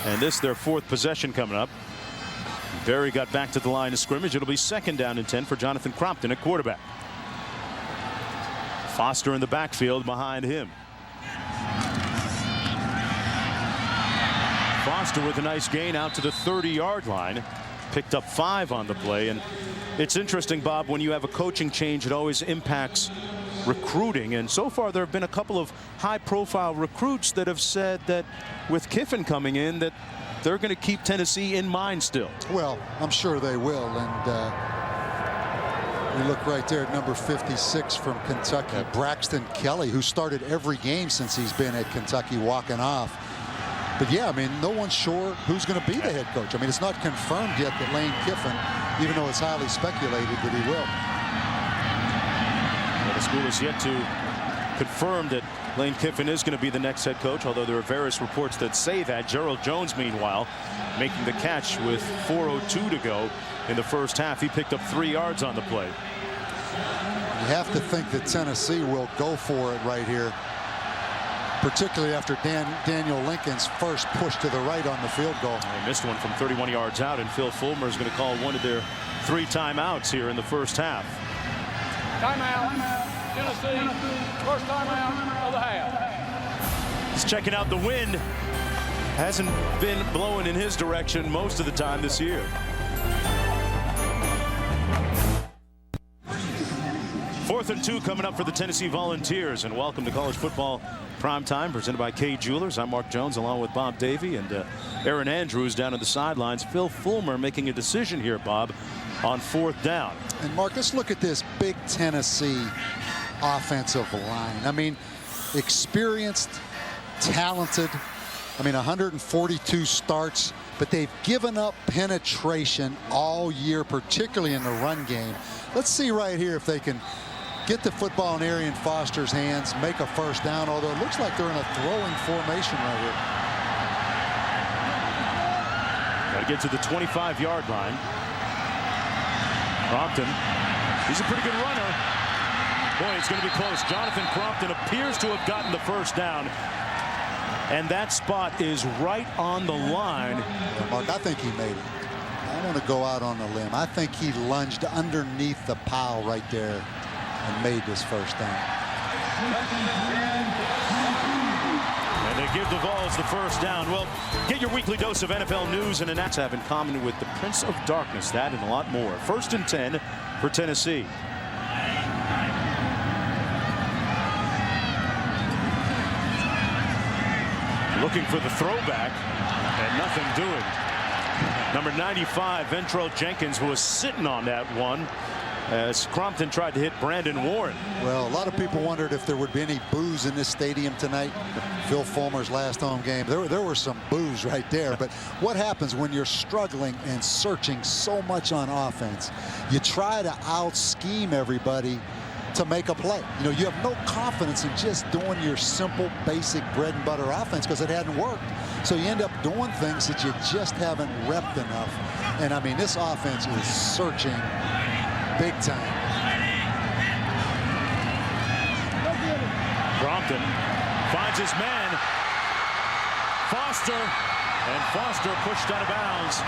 And this their 4th possession coming up. Berry got back to the line of scrimmage. It'll be 2nd down and 10 for Jonathan Crompton at quarterback. Foster in the backfield behind him. Foster with a nice gain out to the 30-yard line. Picked up 5 on the play. And it's interesting, Bob, when you have a coaching change, it always impacts recruiting, and so far there have been a couple of high-profile recruits that have said that with Kiffin coming in that they're going to keep Tennessee in mind still. Well, I'm sure they will, and we look right there at number 56 from Kentucky, Braxton Kelly, who started every game since he's been at Kentucky, walking off. But yeah, I mean, no one's sure who's going to be the head coach. I mean, it's not confirmed yet that Lane Kiffin, even though it's highly speculated that he will. The school has yet to confirm that Lane Kiffin is going to be the next head coach, although there are various reports that say that. Gerald Jones, meanwhile, making the catch with 4:02 to go in the first half. He picked up 3 yards on the play. You have to think that Tennessee will go for it right here, particularly after Daniel Lincoln's first push to the right on the field goal. They missed one from 31 yards out, and Phil Fulmer is going to call one of their 3 timeouts here in the first half. Timeout. Tennessee, first timeout of the half. He's checking out the wind. Hasn't been blowing in his direction most of the time this year. Fourth and 2 coming up for the Tennessee Volunteers, and welcome to College Football Primetime, presented by Kay Jewelers. I'm Mark Jones, along with Bob Davie and Aaron Andrews down at the sidelines. Phil Fulmer making a decision here, Bob, on 4th down. And Mark, let's look at this big Tennessee offensive line. I mean, experienced, talented. I mean, 142 starts, but they've given up penetration all year, particularly in the run game. Let's see right here if they can get the football in Arian Foster's hands, make a first down, although it looks like they're in a throwing formation right here. Got to get to the 25-yard line. Crompton, he's a pretty good runner. Boy, it's going to be close. Jonathan Crompton appears to have gotten the first down, and that spot is right on the line. Yeah, Mark, I think he made it. I want to go out on a limb. I think he lunged underneath the pile right there and made this first down. And they give the Vols the first down. Well, get your weekly dose of NFL news and announcements have in common with the Prince of Darkness, that and a lot more. 1st and 10 for Tennessee. Looking for the throwback, and nothing doing. Number 95, Ventrell Jenkins, who was sitting on that one as Crompton tried to hit Brandon Warren. Well, a lot of people wondered if there would be any boos in this stadium tonight. Phil Fulmer's last home game. There were some boos right there. But what happens when you're struggling and searching so much on offense? You try to out-scheme everybody to make a play. You know, you have no confidence in just doing your simple, basic bread and butter offense because it hadn't worked. So you end up doing things that you just haven't repped enough. And I mean, this offense is searching big time. Crompton finds his man, Foster, and Foster pushed out of bounds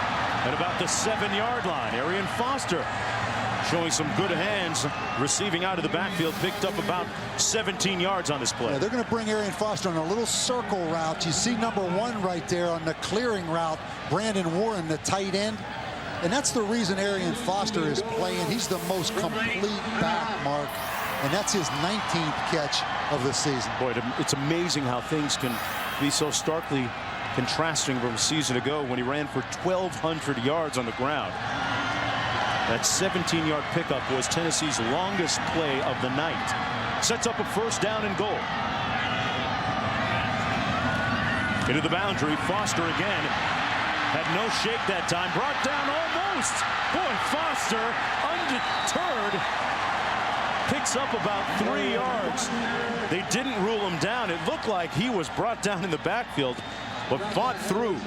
at about the 7-yard line. Arian Foster showing some good hands, receiving out of the backfield, picked up about 17 yards on this play. Yeah, they're going to bring Arian Foster on a little circle route. You see number 1 right there on the clearing route, Brandon Warren, the tight end. And that's the reason Arian Foster is playing. He's the most complete back, Mark. And that's his 19th catch of the season. Boy, it's amazing how things can be so starkly contrasting from a season ago when he ran for 1,200 yards on the ground. That 17-yard pickup was Tennessee's longest play of the night. Sets up a first down and goal. Into the boundary, Foster again. Had no shake that time. Brought down almost. Boy, Foster, undeterred, picks up about 3 yards. They didn't rule him down. It looked like he was brought down in the backfield, but fought through.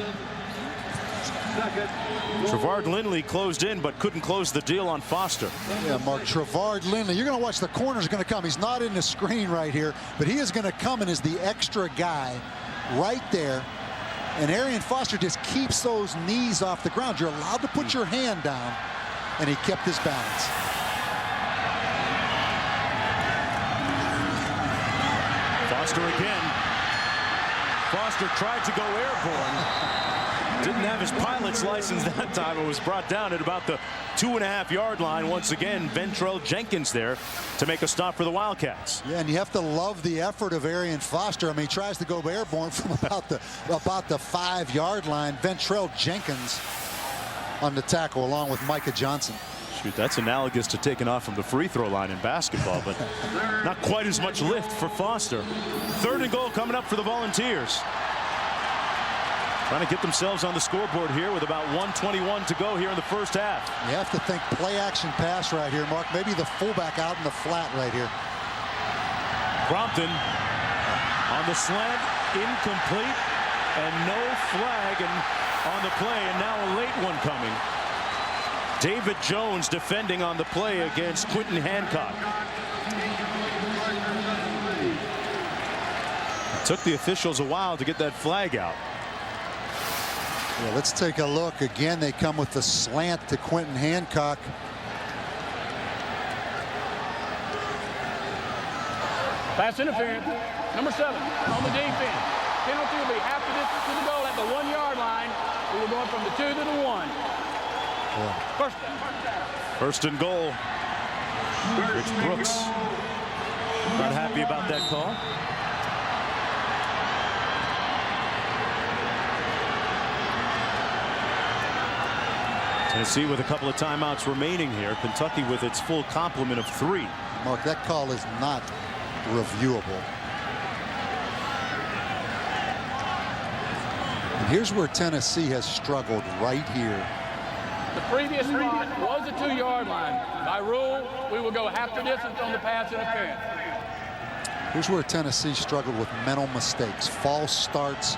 Trevard Lindley closed in, but couldn't close the deal on Foster. Yeah, Mark, Trevard Lindley. You're going to watch the corner's going to come. He's not in the screen right here, but he is going to come in as the extra guy right there. And Arian Foster just keeps those knees off the ground. You're allowed to put your hand down, and he kept his balance. Foster again. Foster tried to go airborne. Didn't have his pilot's license that time. It was brought down at about the 2.5-yard line. Once again, Ventrell Jenkins there to make a stop for the Wildcats. Yeah, and you have to love the effort of Arian Foster. I mean, he tries to go airborne from about the 5-yard line. Ventrell Jenkins on the tackle along with Micah Johnson. Shoot, that's analogous to taking off from the free throw line in basketball, but not quite as much lift for Foster. 3rd and goal coming up for the Volunteers. Trying to get themselves on the scoreboard here with about 1:21 to go here in the first half. You have to think play action pass right here, Mark. Maybe the fullback out in the flat right here. Crompton on the slant, incomplete, and no flag on the play, and now a late one coming. David Jones defending on the play against Quentin Hancock. It took the officials a while to get that flag out. Yeah, let's take a look again. They come with the slant to Quentin Hancock. Pass interference. Number 7 on the defense. Penalty will be half the distance to the goal at the 1-yard line. We were going from the 2 to the 1. Yeah. First and goal. Rich Brooks not happy about that call. Tennessee with a couple of timeouts remaining here. Kentucky with its full complement of 3. Mark, that call is not reviewable. And here's where Tennessee has struggled right here. The previous spot was the 2-yard line. By rule, we will go half the distance on the pass interference. Here's where Tennessee struggled with mental mistakes, false starts.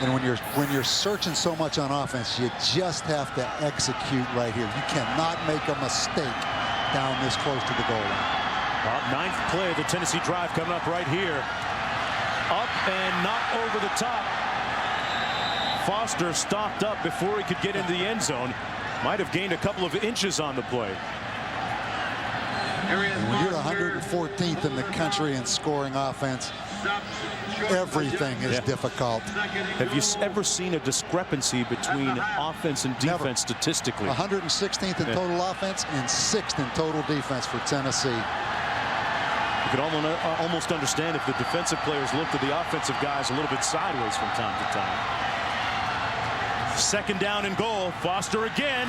And when you're searching so much on offense, you just have to execute right here. You cannot make a mistake down this close to the goal line. Ninth play of the Tennessee drive coming up right here. Up and not over the top. Foster stopped up before he could get into the end zone. Might have gained a couple of inches on the play. When you're 114th in the country in scoring offense, everything is difficult. Have you ever seen a discrepancy between offense and defense statistically? 116th in total offense and 6th in total defense for Tennessee. You could almost understand if the defensive players looked at the offensive guys a little bit sideways from time to time. Second down and goal. Foster again.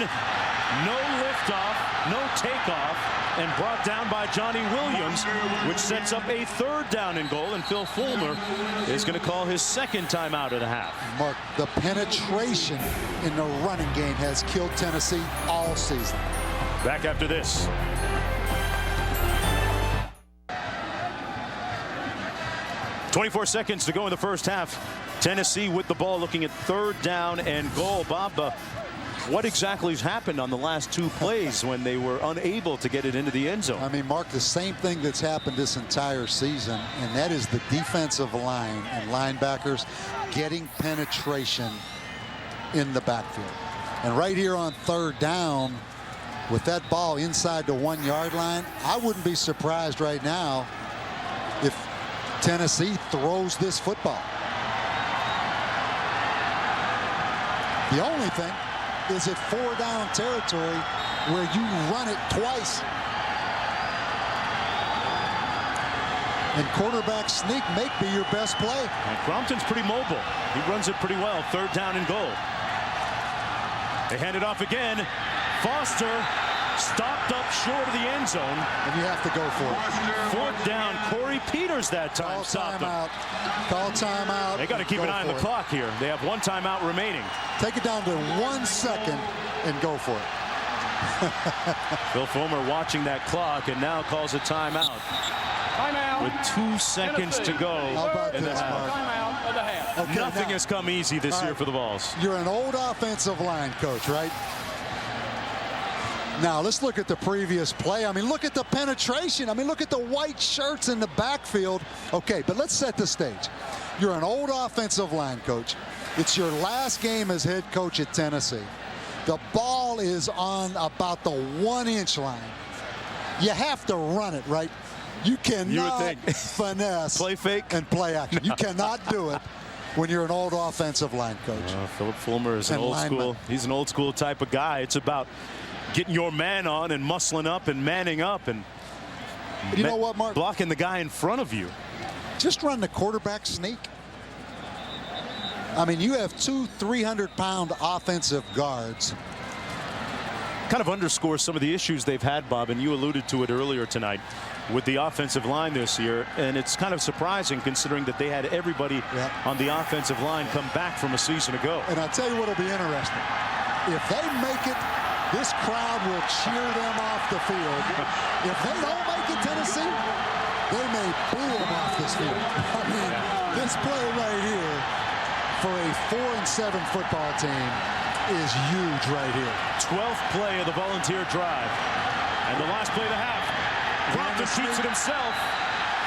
No liftoff, no takeoff, and brought down by Johnny Williams, which sets up a 3rd down and goal, and Phil Fulmer is going to call his 2nd timeout at a half. Mark, the penetration in the running game has killed Tennessee all season. Back after this. .24 seconds to go in the first half. Tennessee with the ball, looking at 3rd down and goal. Bob, what exactly has happened on the last 2 plays when they were unable to get it into the end zone? I mean, Mark, the same thing that's happened this entire season, and that is the defensive line and linebackers getting penetration in the backfield. And right here on 3rd down, with that ball inside the 1-yard line, I wouldn't be surprised right now if Tennessee throws this football. The only thing is at 4-down territory where you run it twice. And quarterback sneak may be your best play. And Crompton's pretty mobile. He runs it pretty well. 3rd down and goal. They hand it off again. Foster stopped up short of the end zone. And you have to go for it. 4th down. Corey Peters that time stopped him. Call timeout. They got to keep an eye on the clock here. They have 1 timeout remaining. Take it down to 1 second and go for it. Phil Fulmer watching that clock and now calls a timeout. Timeout. With 2 seconds to go. How about this, Mark? Timeout of the half. Okay, Nothing has come easy this year for the Vols. You're an old offensive line coach, right? Now, let's look at the previous play. I mean, look at the penetration. I mean, look at the white shirts in the backfield. Okay, but let's set the stage. You're an old offensive line coach. It's your last game as head coach at Tennessee. The ball is on about the 1-inch line. You have to run it, right? You cannot finesse play fake and play action. You cannot do it when you're an old offensive line coach. Philip Fulmer is an old school. He's an old school type of guy. It's about getting your man on and muscling up and manning up and you know what, Mark? Blocking the guy in front of you. Just run the quarterback sneak. I mean, you have 2 300-pound offensive guards. Kind of underscores some of the issues they've had, Bob, and you alluded to it earlier tonight with the offensive line this year, and it's kind of surprising considering that they had everybody on the offensive line come back from a season ago. And I'll tell you what'll be interesting. If they make it, this crowd will cheer them off the field. If they don't make it, Tennessee, they may boo him off this field. I mean, this play right here for a 4-7 football team is huge right here. 12th play of the Volunteer drive. And the last play of the half. Crompton keeps it himself.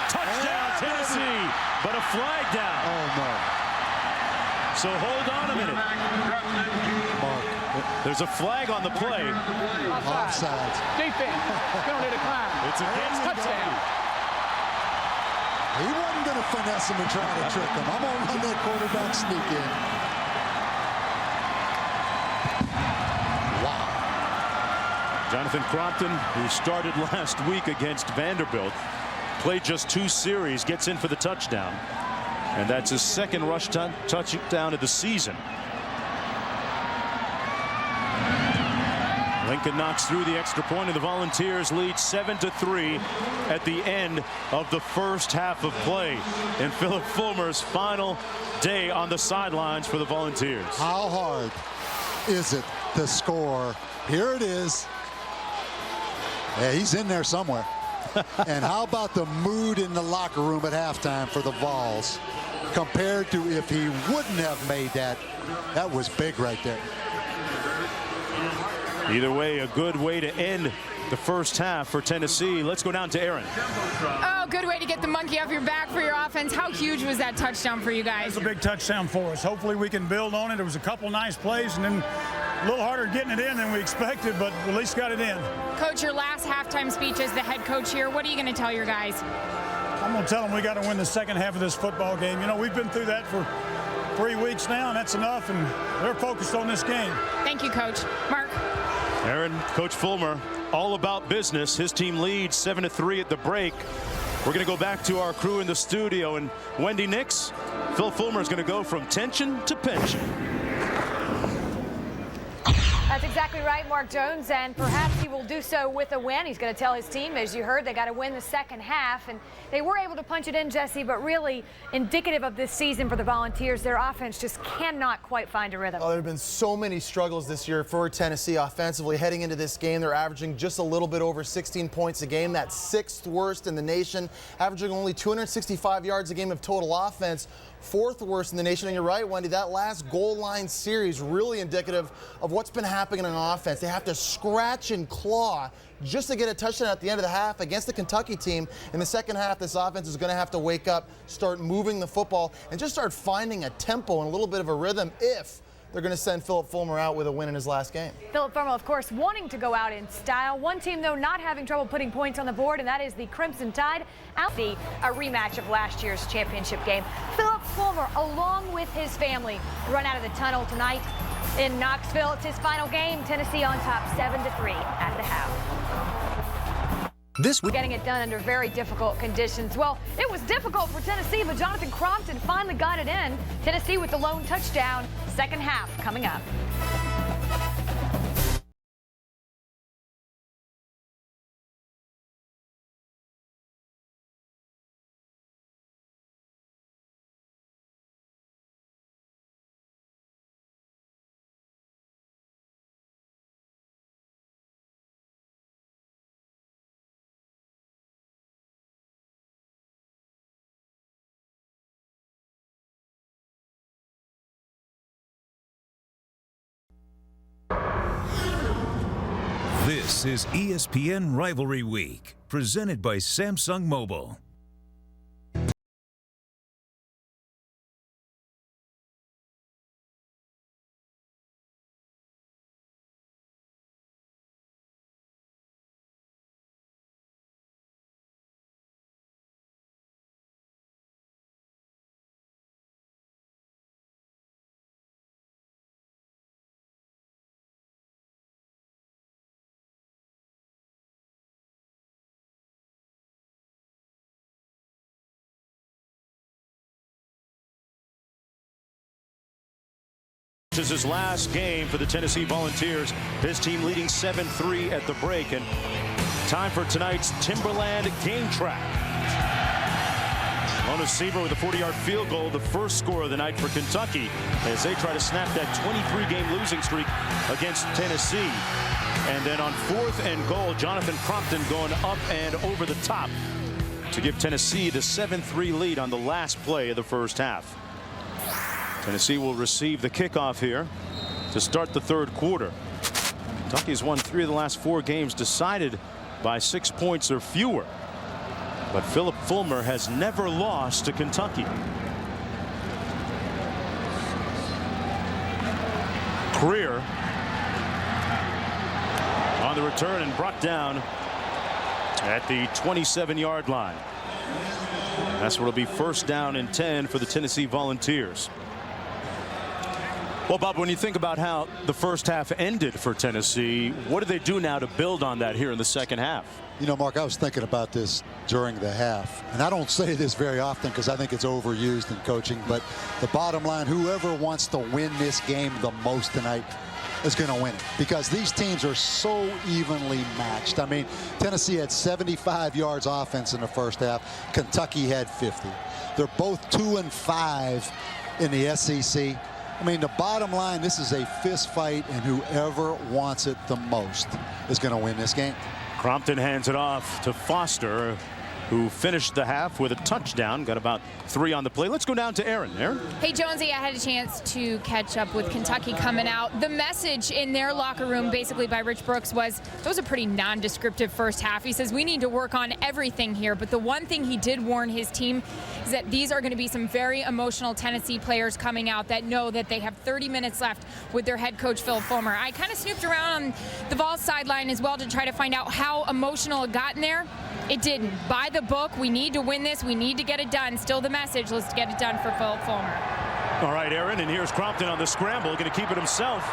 Touchdown, Tennessee. But a flag down. Oh, no. So hold on a minute. Mark. There's a flag on the play. Offsides. Defense. Penalty to climb. It's against touchdown. He wasn't going to finesse him and try to trick him. I'm going to run that quarterback sneak in. Wow. Jonathan Crompton, who started last week against Vanderbilt, played just 2 series, gets in for the touchdown. And that's his second rush touchdown of the season. Lincoln knocks through the extra point, and the Volunteers lead 7-3 at the end of the first half of play in Philip Fulmer's final day on the sidelines for the Volunteers. How hard is it to score? Here it is. Yeah, he's in there somewhere. And how about the mood in the locker room at halftime for the Vols compared to if he wouldn't have made that? That was big right there. Either way, a good way to end the first half for Tennessee. Let's go down to Aaron. Oh, good way to get the monkey off your back for your offense. How huge was that touchdown for you guys? It's a big touchdown for us. Hopefully we can build on it. There was a couple nice plays and then a little harder getting it in than we expected, but at least got it in. Coach, your last halftime speech as the head coach here, what are you going to tell your guys? I'm going to tell them we got to win the second half of this football game. You know, we've been through that for 3 weeks now, and that's enough, and they're focused on this game. Thank you, Coach. Mark. Aaron, Coach Fulmer, all about business. His team leads 7-3 at the break. We're going to go back to our crew in the studio, and Wendy Nix, Phil Fulmer is going to go from tension to pension. That's exactly right, Mark Jones, and perhaps he will do so with a win. He's going to tell his team, as you heard, they got to win the second half, and they were able to punch it in, Jesse, but really indicative of this season for the Volunteers. Their offense just cannot quite find a rhythm. Oh, there have been so many struggles this year for Tennessee offensively. Heading into this game, they're averaging just a little bit over 16 points a game. That's 6th worst in the nation, averaging only 265 yards a game of total offense. 4th worst in the nation. And you're right, Wendy, that last goal line series really indicative of what's been happening on offense. They have to scratch and claw just to get a touchdown at the end of the half against the Kentucky team. In the second half, this offense is going to have to wake up, start moving the football, and just start finding a tempo and a little bit of a rhythm if they're going to send Philip Fulmer out with a win in his last game. Philip Fulmer, of course, wanting to go out in style. One team, though, not having trouble putting points on the board, and that is the Crimson Tide. A rematch of last year's championship game. Philip Fulmer, along with his family, run out of the tunnel tonight in Knoxville. It's his final game. Tennessee on top 7-3 at the half. This week, getting it done under very difficult conditions. Well, it was difficult for Tennessee, but Jonathan Crompton finally got it in. Tennessee with the lone touchdown. Second half coming up. This is ESPN Rivalry Week, presented by Samsung Mobile. This is his last game for the Tennessee Volunteers. His team leading 7-3 at the break. And time for tonight's Timberland game track. Lona Seaver with a 40-yard field goal, the first score of the night for Kentucky, as they try to snap that 23-game losing streak against Tennessee. And then on 4th and goal, Jonathan Crompton going up and over the top to give Tennessee the 7-3 lead on the last play of the first half. Tennessee will receive the kickoff here to start the third quarter. Kentucky's won 3 of the last 4 games decided by 6 points or fewer. But Philip Fulmer has never lost to Kentucky. Greer on the return and brought down at the 27-yard line. That's where it'll be first down and 10 for the Tennessee Volunteers. Well, Bob, when you think about how the first half ended for Tennessee, what do they do now to build on that here in the second half? You know, Mark, I was thinking about this during the half, and I don't say this very often because I think it's overused in coaching, but the bottom line, whoever wants to win this game the most tonight is going to win it, because these teams are so evenly matched. I mean, Tennessee had 75 yards offense in the first half. Kentucky had 50. They're both 2-5 in the SEC. I mean, the bottom line, this is a fist fight, and whoever wants it the most is going to win this game. Crompton hands it off to Foster, who finished the half with a touchdown. Got about 3 on the play. Let's go down to Aaron. Aaron? Hey, Jonesy, I had a chance to catch up with Kentucky coming out. The message in their locker room, basically by Rich Brooks, was it was a pretty non-descriptive first half. He says, we need to work on everything here. But the one thing he did warn his team is that these are going to be some very emotional Tennessee players coming out that know that they have 30 minutes left with their head coach, Phil Fulmer. I kind of snooped around on the Vols sideline as well to try to find out how emotional it got in there. It didn't. By the book, we need to win this. We need to get it done. Still the message. Let's get it done for Phil Fulmer. All right, Aaron, and here's Crompton on the scramble. Going to keep it himself.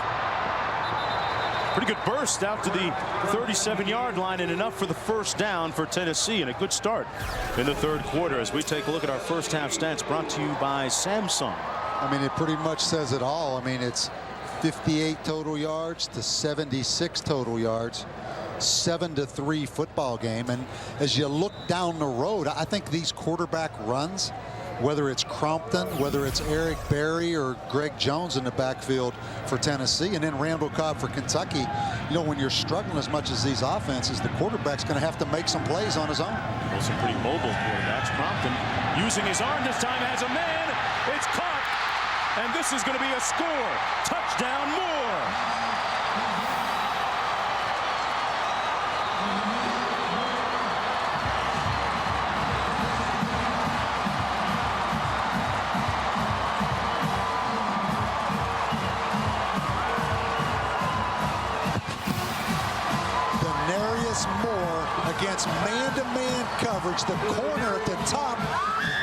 Pretty good burst out to the 37-yard line, and enough for the first down for Tennessee, and a good start in the third quarter as we take a look at our first half stats brought to you by Samsung. I mean, it pretty much says it all. I mean, it's 58 total yards to 76 total yards. 7-3 football game. And as you look down the road, I think these quarterback runs, whether it's Crompton, whether it's Eric Berry or Greg Jones in the backfield for Tennessee, and then Randall Cobb for Kentucky, you know, when you're struggling as much as these offenses, the quarterback's going to have to make some plays on his own. Well, some pretty mobile quarterbacks. Crompton using his arm this time, has a man. It's caught, and this is going to be a score. Touchdown, Moore. Against man-to-man coverage, the corner at the top,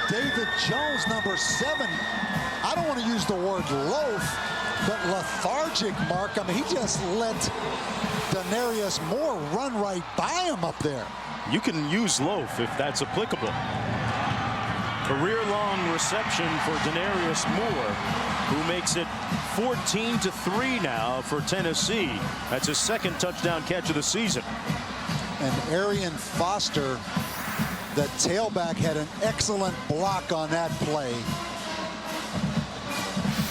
David Jones, number 7. I don't want to use the word loaf, but lethargic, Mark. I mean, he just let Denarius Moore run right by him up there. You can use loaf if that's applicable. Career-long reception for Denarius Moore, who makes it 14-3 now for Tennessee. That's his second touchdown catch of the season. And Arian Foster, the tailback, had an excellent block on that play.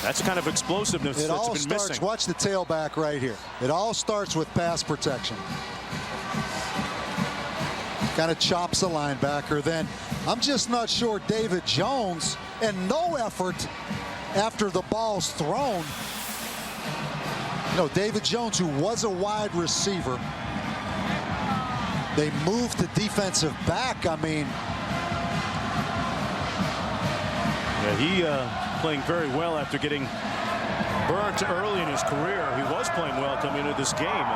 That's the kind of explosiveness that's been missing. Watch the tailback right here. It all starts with pass protection. Kind of chops the linebacker. Then I'm just not sure David Jones, and no effort after the ball's thrown. You know, David Jones, who was a wide receiver, they moved to defensive back. I mean, yeah, he playing very well after getting burnt early in his career. He was playing well coming into this game.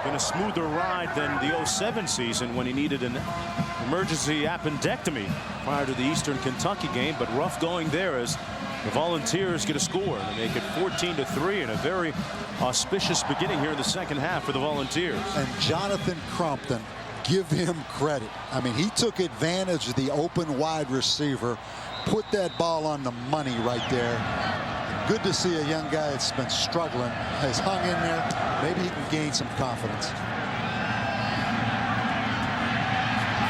Been a smoother ride than the 07 season when he needed an emergency appendectomy prior to the Eastern Kentucky game, but rough going there as the Volunteers get a score. They make it 14-3 in a very auspicious beginning here in the second half for the Volunteers. And Jonathan Crompton, give him credit. I mean, he took advantage of the open wide receiver, put that ball on the money right there. Good to see a young guy that's been struggling has hung in there. Maybe he can gain some confidence.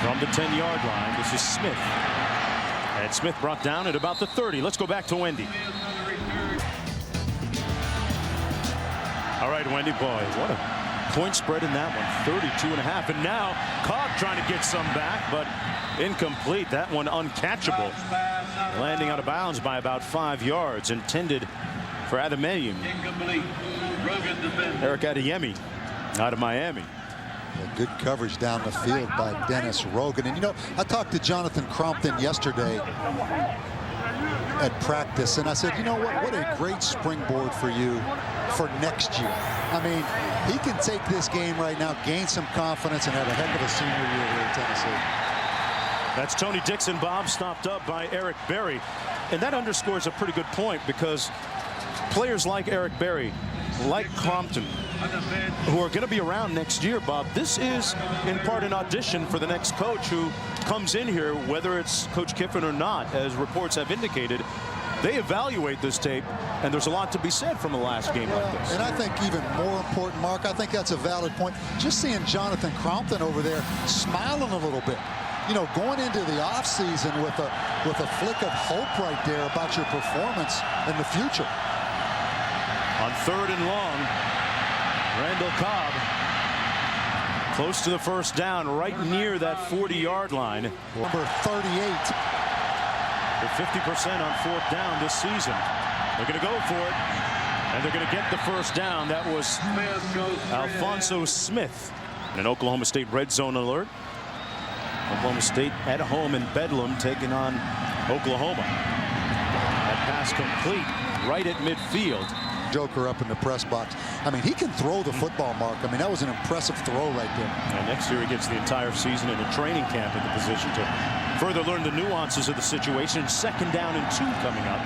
From the 10-yard line, this is Smith. And Smith brought down at about the 30. Let's go back to Wendy. All right, Wendy, boy, what a Point spread in that one, 32.5. And now Cobb trying to get some back, but incomplete. That one uncatchable. Landing out of bounds by about 5 yards. Intended for Adeyemi. Eric Adeyemi out of Miami. Good coverage down the field by Dennis Rogan. And, you know, I talked to Jonathan Crompton yesterday at practice, and I said, you know what a great springboard for you for next year. I mean, he can take this game right now, gain some confidence, and have a heck of a senior year here in Tennessee. That's Tony Dixon, Bob, stopped up by Eric Berry. And that underscores a pretty good point, because players like Eric Berry, like Crompton, who are going to be around next year, Bob, this is in part an audition for the next coach who comes in here, whether it's Coach Kiffin or not. As reports have indicated, they evaluate this tape, and there's a lot to be said from a last game like this. And I think even more important, Mark, I think that's a valid point. Just seeing Jonathan Crompton over there smiling a little bit, you know, going into the offseason with a flick of hope right there about your performance in the future. On 3rd and long, Randall Cobb close to the first down, right near that 40-yard line. Number 38. They're 50% on 4th down this season. They're going to go for it, and they're going to get the first down. That was Alfonso Smith. And an Oklahoma State red zone alert. Oklahoma State at home in Bedlam, taking on Oklahoma. That pass complete right at midfield. Joker up in the press box. I mean, he can throw the football, Mark. I mean, that was an impressive throw right there. And next year he gets the entire season in a training camp at the position to further learn the nuances of the situation. 2nd down and 2 coming up.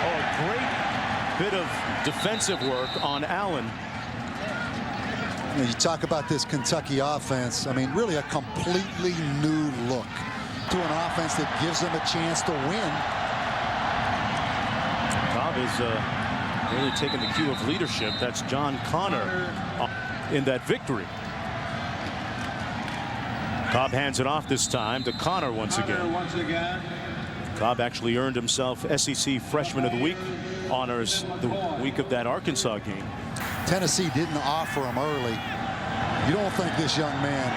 Oh, a great bit of defensive work on Allen. You talk about this Kentucky offense. I mean, really a completely new look to an offense that gives them a chance to win. Cobb is really taking the cue of leadership. That's John Connor in that victory. Cobb hands it off this time to Connor once again. Cobb actually earned himself SEC Freshman of the Week honors the week of that Arkansas game. Tennessee didn't offer him early. You don't think this young man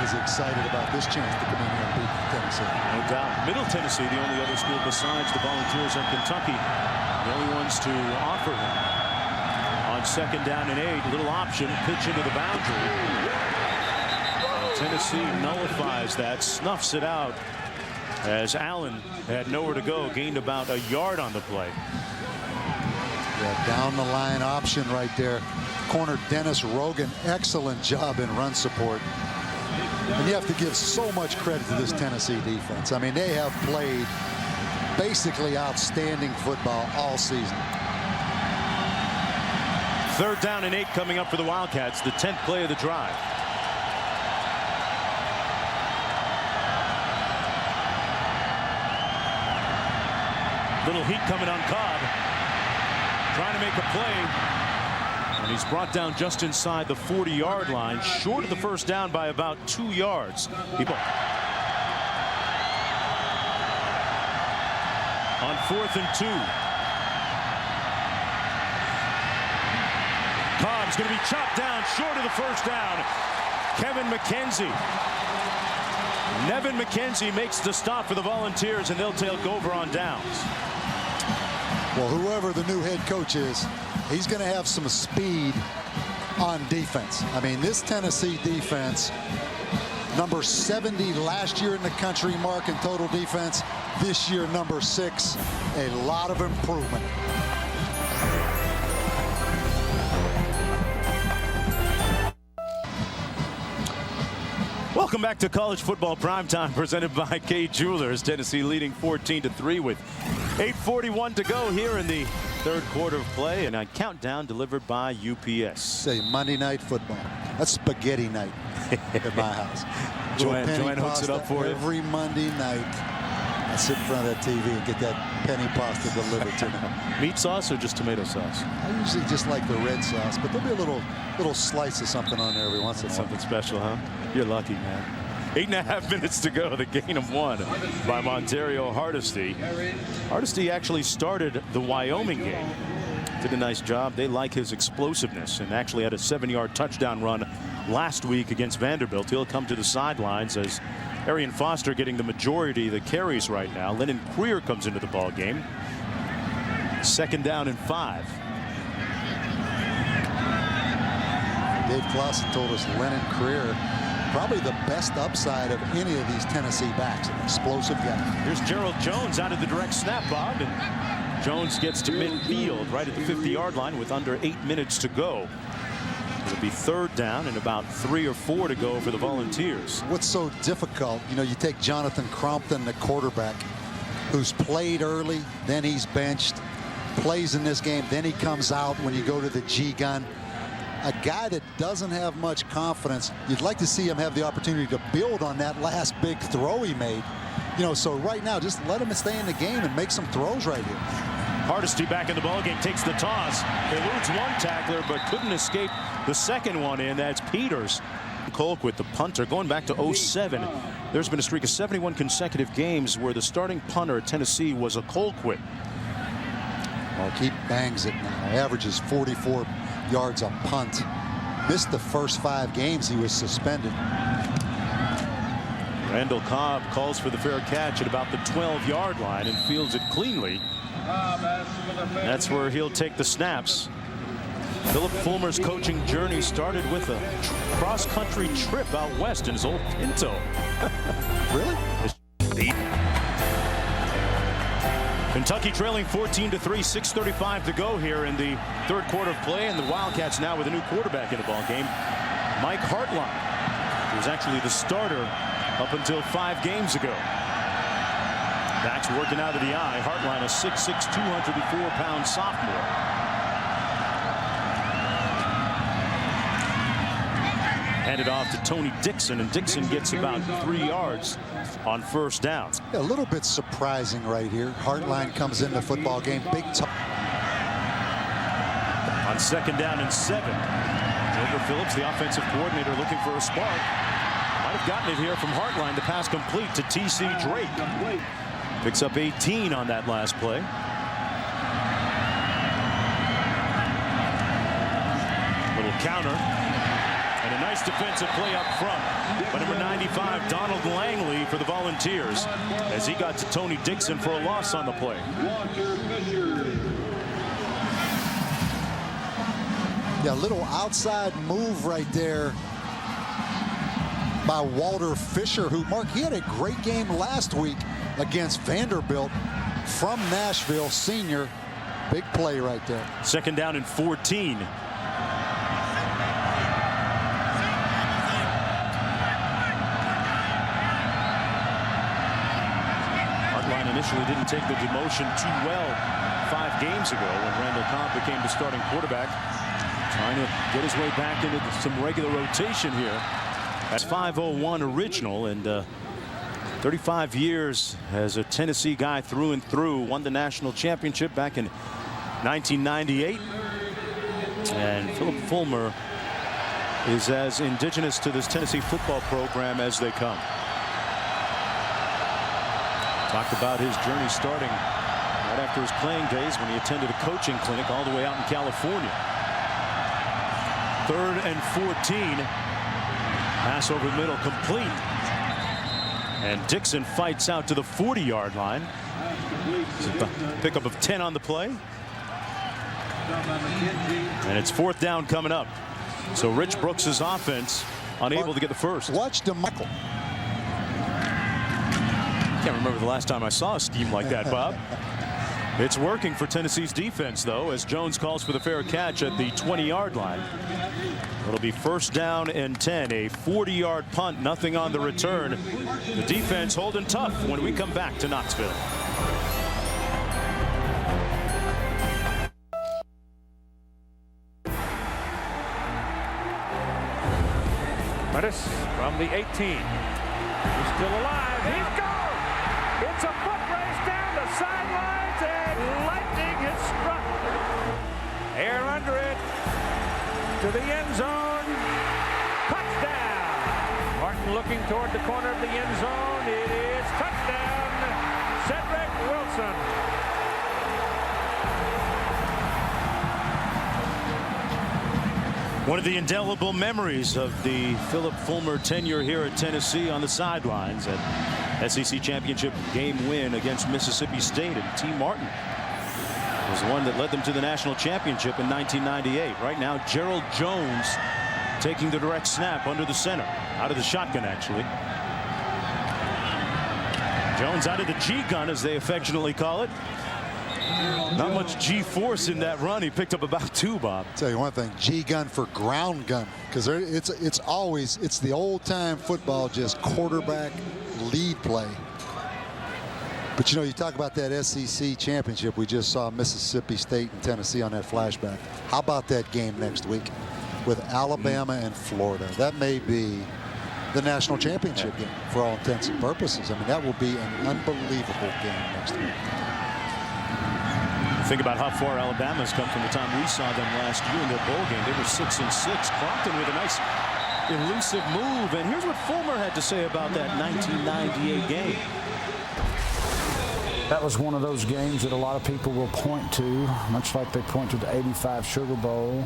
is excited about this chance to come in here and beat Tennessee? No doubt. Middle Tennessee, the only other school besides the Volunteers and Kentucky, the only ones to offer him. On 2nd down and 8, little option, pitch into the boundary. And Tennessee nullifies that, snuffs it out, as Allen had nowhere to go, gained about a yard on the play. Yeah, down the line option right there. Corner Dennis Rogan, excellent job in run support. And you have to give so much credit to this Tennessee defense. I mean, they have played basically outstanding football all season. 3rd down and 8 coming up for the Wildcats, the 10th play of the drive. Little heat coming on Cobb, trying to make a play, and he's brought down just inside the 40-yard line, short of the first down by about 2 yards. On 4th and 2. Cobb's going to be chopped down short of the first down. Kevin McKenzie. Nevin McKenzie makes the stop for the Volunteers, and they'll take over on downs. Well, whoever the new head coach is, he's going to have some speed on defense. I mean, this Tennessee defense, number 70 last year in the country, Mark, in total defense. This year, number 6. A lot of improvement. Welcome back to College Football Primetime, presented by Kay Jewelers. Tennessee leading 14-3 with 8:41 to go here in the 3rd quarter of play, and a countdown delivered by UPS. Say Monday Night Football. That's spaghetti night at my house. Joanne hooks it up for you. Every Monday night, I sit in front of that TV and get that penny pasta delivered to me. Meat sauce or just tomato sauce? I usually just like the red sauce, but there'll be a little slice of something on there every once in a while. Something special, huh? You're lucky, man. 8.5 minutes to go. The gain of 1 by Montario Hardesty. Hardesty actually started the Wyoming game. did a nice job. They like his explosiveness and actually had a 7-yard touchdown run last week against Vanderbilt. He'll come to the sidelines as Arian Foster getting the majority of the carries right now. Lennon Creer comes into the ball game. 2nd down and 5. Dave Clausen told us Lennon Creer probably the best upside of any of these Tennessee backs. An explosive guy. Here's Gerald Jones out of the direct snap, Bob, and Jones gets to midfield right at the 50-yard line with under 8 minutes to go. It'll be 3rd down and about 3 or 4 to go for the Volunteers. What's so difficult, you know, you take Jonathan Crompton, the quarterback, who's played early, then he's benched, plays in this game, then he comes out when you go to the G gun. A guy that doesn't have much confidence, you'd like to see him have the opportunity to build on that last big throw he made. You know, so right now, just let him stay in the game and make some throws right here. Hardesty back in the ballgame, takes the toss, eludes one tackler, but couldn't escape the second one in. That's Peters. Colquitt, the punter, going back to 07. There's been a streak of 71 consecutive games where the starting punter at Tennessee was a Colquitt. Well, he bangs it now. Averages 44 yards a punt. Missed the first 5 games he was suspended. Randall Cobb calls for the fair catch at about the 12-yard line and fields it cleanly. That's where he'll take the snaps. Philip Fulmer's coaching journey started with a cross-country trip out west in his old Pinto. Really? Kentucky trailing 14-3, 6:35 to go here in the 3rd quarter of play, and the Wildcats now with a new quarterback in the ball game, Mike Hartline, who was actually the starter up until 5 games ago. Backs working out of the eye. Hartline, a 6'6", 204-pound sophomore. Handed off to Tony Dixon, and Dixon gets about 3 yards on 1st down. A little bit surprising right here. Hartline comes in the football game. Big on 2nd down and 7. Gilbert Phillips, the offensive coordinator, looking for a spark. Might have gotten it here from Hartline. The pass complete to T.C. Drake. Picks up 18 on that last play. Little counter. And a nice defensive play up front by number 95, Donald Langley, for the Volunteers, as he got to Tony Dixon for a loss on the play. Yeah, a little outside move right there by Walter Fisher, who, Mark, he had a great game last week against Vanderbilt from Nashville, senior. Big play right there. 2nd down and 14. Hartline initially didn't take the demotion too well 5 games ago when Randall Cobb became the starting quarterback. Trying to get his way back into some regular rotation here. That's 501 original, and 35 years as a Tennessee guy through and through. Won the national championship back in 1998. And Philip Fulmer is as indigenous to this Tennessee football program as they come. Talked about his journey starting right after his playing days when he attended a coaching clinic all the way out in California. 3rd and 14. Pass over the middle, complete. And Dixon fights out to the 40-yard line. Pickup of 10 on the play. And it's 4th down coming up. So Rich Brooks' offense unable to get the first. Watch DeMichael. Can't remember the last time I saw a scheme like that, Bob. It's working for Tennessee's defense, though, as Jones calls for the fair catch at the 20-yard line. It'll be 1st down and 10, a 40-yard punt, nothing on the return. The defense holding tough when we come back to Knoxville. Pettis from the 18. He's still alive. He's gone. It's a foot race down the sidelines, and lightning has struck. Air under it to the end zone. Touchdown. Martin looking toward the corner of the end zone. It is touchdown. Cedric Wilson. One of the indelible memories of the Philip Fulmer tenure here at Tennessee on the sidelines. At SEC championship game win against Mississippi State, and T. Martin was the one that led them to the national championship in 1998. Right now, Gerald Jones taking the direct snap under the center, out of the shotgun actually. Jones out of the G-gun, as they affectionately call it. Not much G-force in that run. He picked up about 2, Bob. I'll tell you one thing, G-gun for ground gun, because it's always the old-time football, just quarterback lead play. But you know, you talk about that SEC championship. We just saw Mississippi State and Tennessee on that flashback. How about that game next week with Alabama and Florida? That may be the national championship game for all intents and purposes. I mean, that will be an unbelievable game next week. Think about how far Alabama's come from the time we saw them last year in their bowl game. They were 6-6. Crompton with a nice elusive move. And here's what Fulmer had to say about that 1998 game. That was one of those games that a lot of people will point to, much like they point to the '85 Sugar Bowl.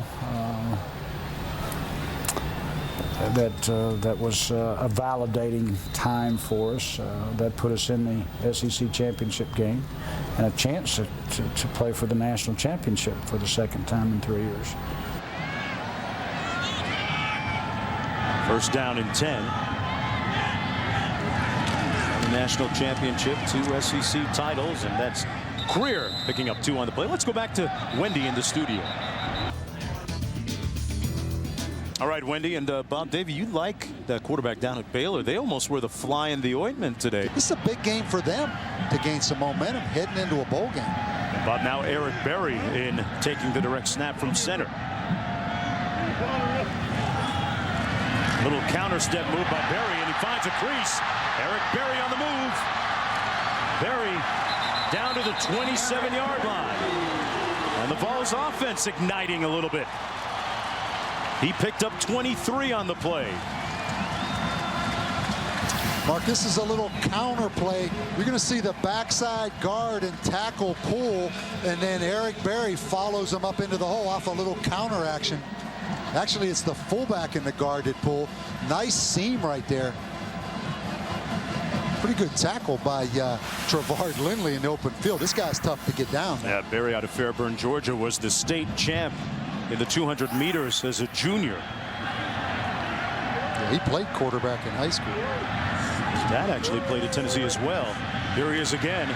That was a validating time for us. That put us in the SEC championship game and a chance to play for the national championship for the second time in 3 years. First down and 10. The national championship, 2 SEC titles, and that's Greer picking up 2 on the play. Let's go back to Wendy in the studio. All right, Wendy and Bob Davey, you like that quarterback down at Baylor. They almost were the fly in the ointment today. This is a big game for them to gain some momentum heading into a bowl game. Bob, now Eric Berry in taking the direct snap from center. Little counter step move by Berry, and he finds a crease. Eric Berry on the move. Berry down to the 27-yard line. And the Vols offense igniting a little bit. He picked up 23 on the play. Mark, this is a little counter play. You're going to see the backside guard and tackle pull, and then Eric Berry follows him up into the hole off a little counter action. Actually, it's the fullback in the guard that pull. Nice seam right there. Pretty good tackle by Trevard Lindley in the open field. This guy's tough to get down. Yeah, Berry out of Fairburn, Georgia, was the state champ in the 200 meters as a junior. Yeah, he played quarterback in high school. His dad actually played at Tennessee as well. Here he is again,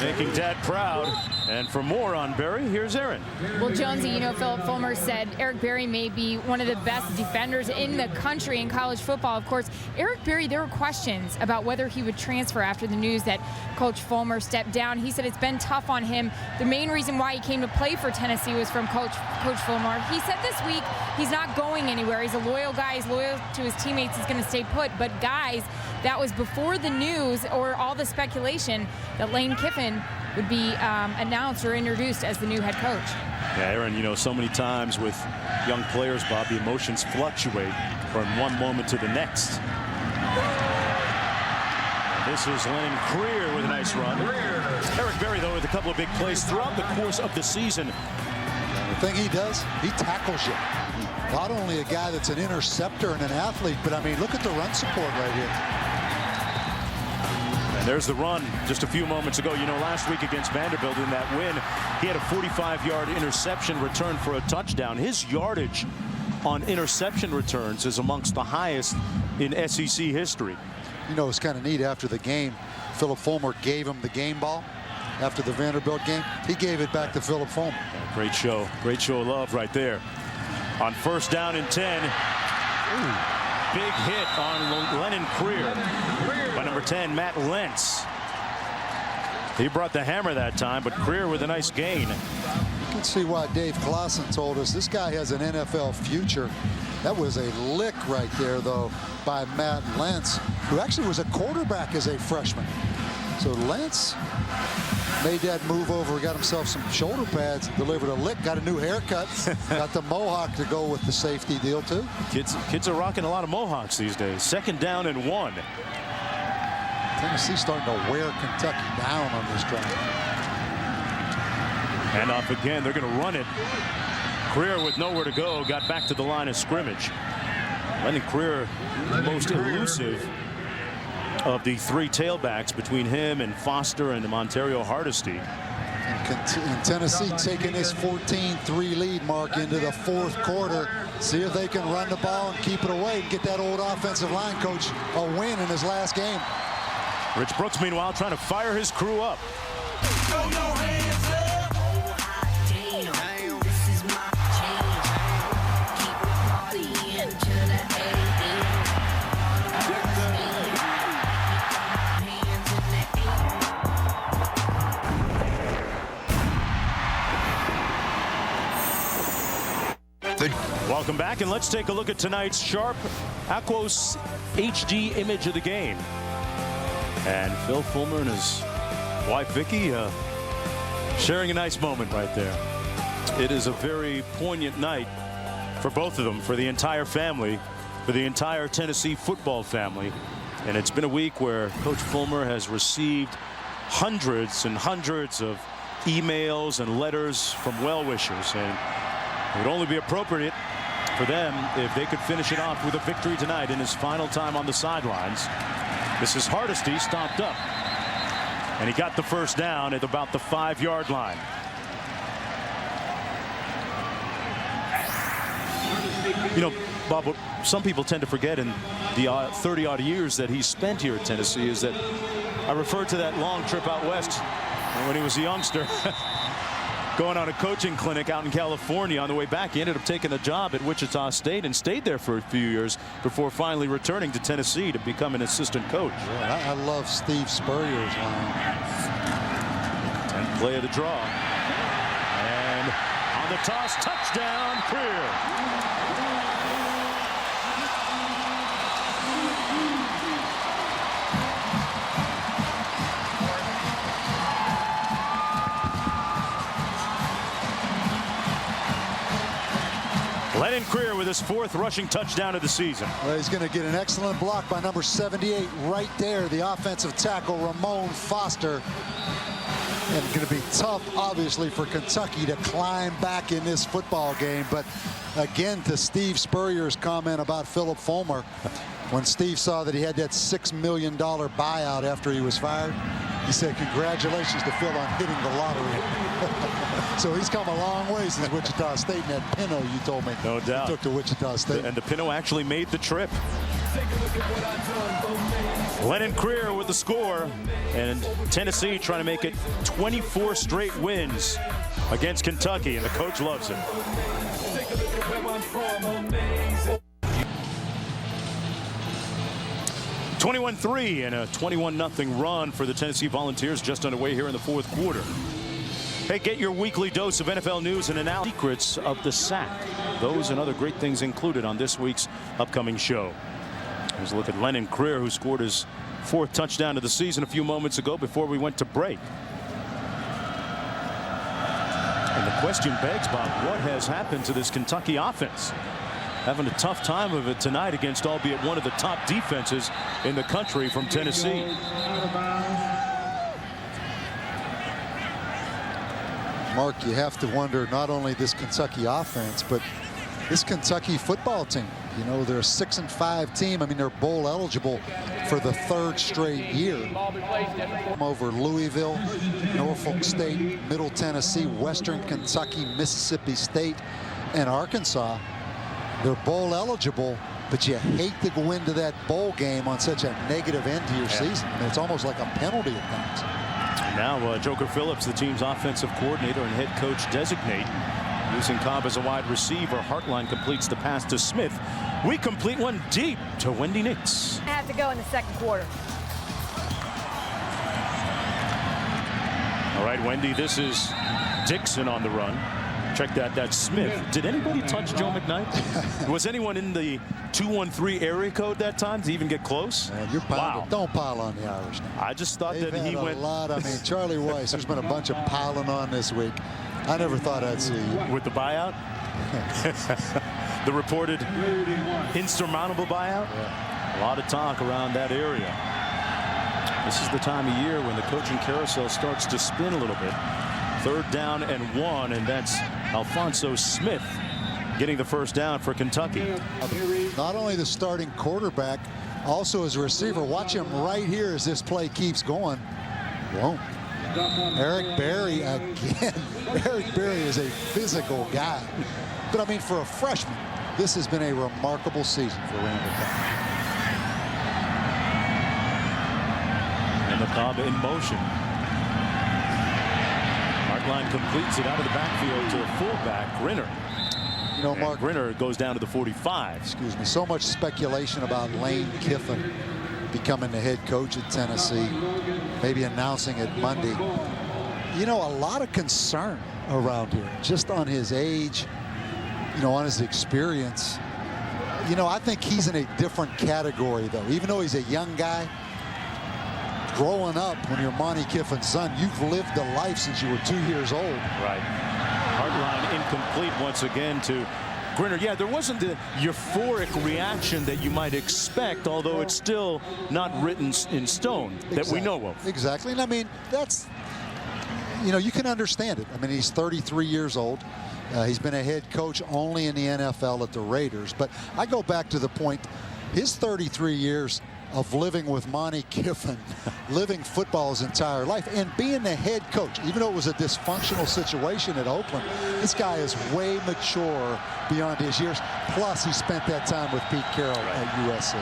making Dad proud. And for more on Berry, here's Aaron. Well, Jonesy, you know, Philip Fulmer said Eric Berry may be one of the best defenders in the country in college football. Of course, Eric Berry, there were questions about whether he would transfer after the news that Coach Fulmer stepped down. He said it's been tough on him. The main reason why he came to play for Tennessee was from Coach Fulmer. He said this week he's not going anywhere. He's a loyal guy. He's loyal to his teammates. He's going to stay put. But guys, that was before the news or all the speculation that Lane Kiffin would be announced or introduced as the new head coach. Yeah, Aaron, you know, so many times with young players, Bob, the emotions fluctuate from one moment to the next. And this is Lennon Creer with a nice run. Eric Berry, though, with a couple of big plays throughout the course of the season. The thing he does, he tackles you. Not only a guy that's an interceptor and an athlete, but I mean, look at the run support right here. There's the run just a few moments ago. You know, last week against Vanderbilt in that win, he had a 45-yard interception return for a touchdown. His yardage on interception returns is amongst the highest in SEC history. You know, it's kind of neat. After the game, Philip Fulmer gave him the game ball after the Vanderbilt game. He gave it back to Philip Fulmer. Yeah, great show of love right there. On first down and 10. Ooh. Big hit on Lennon Creer by number 10, Matt Lentz. He brought the hammer that time, but Creer with a nice gain. You can see why Dave Clausen told us this guy has an NFL future. That was a lick right there, though, by Matt Lentz, who actually was a quarterback as a freshman. So Lentz made that move over, got himself some shoulder pads, delivered a lick, got a new haircut, got the mohawk to go with the safety deal, too. Kids are rocking a lot of mohawks these days. Second down and 1. Tennessee starting to wear Kentucky down on this drive. And off again. They're going to run it. Creer with nowhere to go got back to the line of scrimmage. Lennon Creer, the most elusive of the three tailbacks between him and Foster and Montario Hardesty. And Tennessee taking this 14-3 lead, Mark, into the fourth quarter. See if they can run the ball and keep it away and get that old offensive line coach a win in his last game. Rich Brooks, meanwhile, trying to fire his crew up. Welcome back, and let's take a look at tonight's sharp Aquos HD image of the game. And Phil Fulmer and his wife Vicky sharing a nice moment right there. It is a very poignant night for both of them, for the entire family, for the entire Tennessee football family. And it's been a week where Coach Fulmer has received hundreds and hundreds of emails and letters from well-wishers, and it would only be appropriate for them if they could finish it off with a victory tonight in his final time on the sidelines. This is Hardesty stopped up, and he got the first down at about the 5-yard line. You know, Bob, what some people tend to forget in the 30-odd years that he's spent here at Tennessee is that I referred to that long trip out west when he was a youngster. Going on a coaching clinic out in California. On the way back, he ended up taking a job at Wichita State and stayed there for a few years before finally returning to Tennessee to become an assistant coach. Yeah, I love Steve Spurrier's line. 10th play of the draw. And on the toss, touchdown, Creer. Lennon Creer with his 4th rushing touchdown of the season. Well, he's going to get an excellent block by number 78 right there, the offensive tackle Ramon Foster. And it's going to be tough, obviously, for Kentucky to climb back in this football game. But again, to Steve Spurrier's comment about Philip Fulmer, when Steve saw that he had that $6 million buyout after he was fired, he said, congratulations to Phil on hitting the lottery. So he's come a long way since Wichita State, and that Pinto you told me. No doubt. He took to Wichita State. And the Pinto actually made the trip. Lennon Creer with the score, and Tennessee trying to make it 24 straight wins against Kentucky, and the coach loves it. (21-3) and a 21-0 run for the Tennessee Volunteers just underway here in the 4th quarter. Hey, get your weekly dose of NFL news and analysis. Secrets of the sack. Those and other great things included on this week's upcoming show. Here's a look at Lennon Creer, who scored his 4th touchdown of the season a few moments ago before we went to break. And the question begs, Bob, what has happened to this Kentucky offense? Having a tough time of it tonight against, albeit one of the top defenses in the country from Tennessee. Mark, you have to wonder not only this Kentucky offense, but this Kentucky football team. You know, they're a 6-5 team. I mean, they're bowl eligible for the 3rd straight year. Over Louisville, Norfolk State, Middle Tennessee, Western Kentucky, Mississippi State, and Arkansas. They're bowl eligible, but you hate to go into that bowl game on such a negative end to your season. I mean, it's almost like a penalty at times. Now Joker Phillips, the team's offensive coordinator and head coach designate, using Cobb as a wide receiver. Hartline completes the pass to Smith. We complete one deep to Wendy Nix. I have to go in the 2nd quarter. All right, Wendy, this is Dixon on the run. Check that. That's Smith. Did anybody touch Joe McKnight? Was anyone in the 213 area code that time to even get close? You're piling, don't pile on the Irish now. I just thought They've that he had went a lot. I mean, Charlie Weiss, there's been a bunch of piling on this week. I never thought I'd see you. With the buyout? The reported insurmountable buyout? Yeah. A lot of talk around that area. This is the time of year when the coaching carousel starts to spin a little bit. 3rd down and 1, and that's Alphonso Smith getting the first down for Kentucky. Not only the starting quarterback, also as a receiver. Watch him right here as this play keeps going. Whoa. Eric Berry again. Eric Berry is a physical guy. But I mean, for a freshman, this has been a remarkable season for Randall Cobb. And the Cobb in motion. Hartline completes it out of the backfield to fullback Grinner. You know, Mark, Grinner goes down to the 45. Excuse me. So much speculation about Lane Kiffin becoming the head coach at Tennessee, maybe announcing it Monday. You know, a lot of concern around here, just on his age, you know, on his experience. You know, I think he's in a different category, though. Even though he's a young guy, growing up, when you're Monty Kiffin's son, you've lived a life since you were 2 years old. Right. Hartline incomplete once again to Grinner. Yeah, there wasn't the euphoric reaction that you might expect, although it's still not written in stone that we know of. Exactly. And I mean, that's, you know, you can understand it. I mean, he's 33 years old. He's been a head coach only in the NFL at the Raiders. But I go back to the point, his 33 years of living with Monty Kiffin, living football his entire life, and being the head coach, even though it was a dysfunctional situation at Oakland, this guy is way mature beyond his years. Plus, he spent that time with Pete Carroll at USC.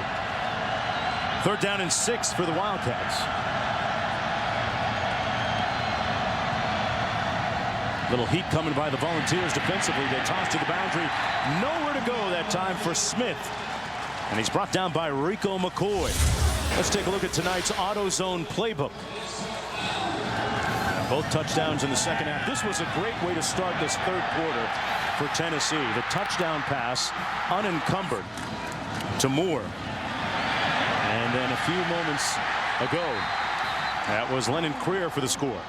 3rd down and 6 for the Wildcats. Little heat coming by the Volunteers defensively. They toss to the boundary. Nowhere to go that time for Smith. And he's brought down by Rico McCoy. Let's take a look at tonight's AutoZone playbook. Both touchdowns in the second half. This was a great way to start this 3rd quarter for Tennessee. The touchdown pass unencumbered to Moore. And then a few moments ago, that was Lennon Creer for the score.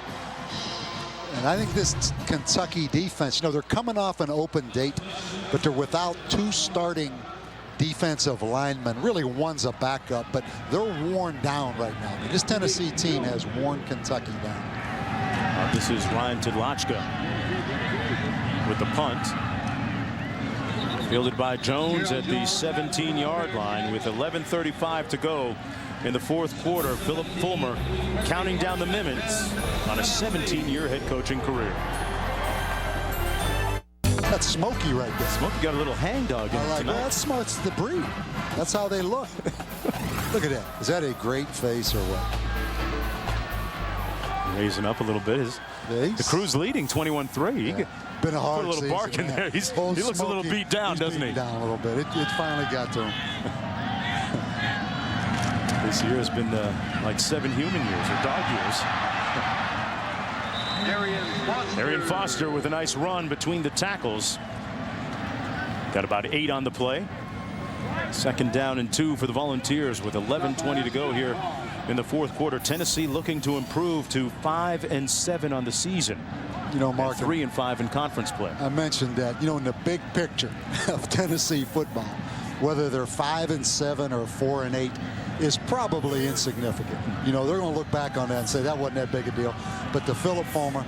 And I think this Kentucky defense, you know, they're coming off an open date, but they're without 2 starting defensive linemen. Really, one's a backup, but they're worn down right now. I mean, this Tennessee team has worn Kentucky down. This is Ryan Tudlachka with the punt. Fielded by Jones at the 17-yard line with 11:35 to go in the 4th quarter. Philip Fulmer counting down the minutes on a 17-year head coaching career. That's Smokey right there. Smokey got a little hangdog in it tonight. Well, that's smart. It's the breed. That's how they look. Look at that. Is that a great face or what? Raising up a little bit. The Crew's leading 21-3. Been a hard put a little season, bark in there. He looks a little beat down, doesn't he? Down a little bit. It finally got to him. This year has been like 7 human years or dog years. Arian Foster with a nice run between the tackles. Got about 8 on the play. 2nd down and 2 for the Volunteers with 11:20 to go here in the 4th quarter. Tennessee looking to improve to 5-7 on the season. You know, Mark, 3-5 in conference play. I mentioned that, you know, in the big picture of Tennessee football, whether they're 5-7 or 4-8 is probably insignificant. You know, they're going to look back on that and say that wasn't that big a deal. But to Philip Fulmer,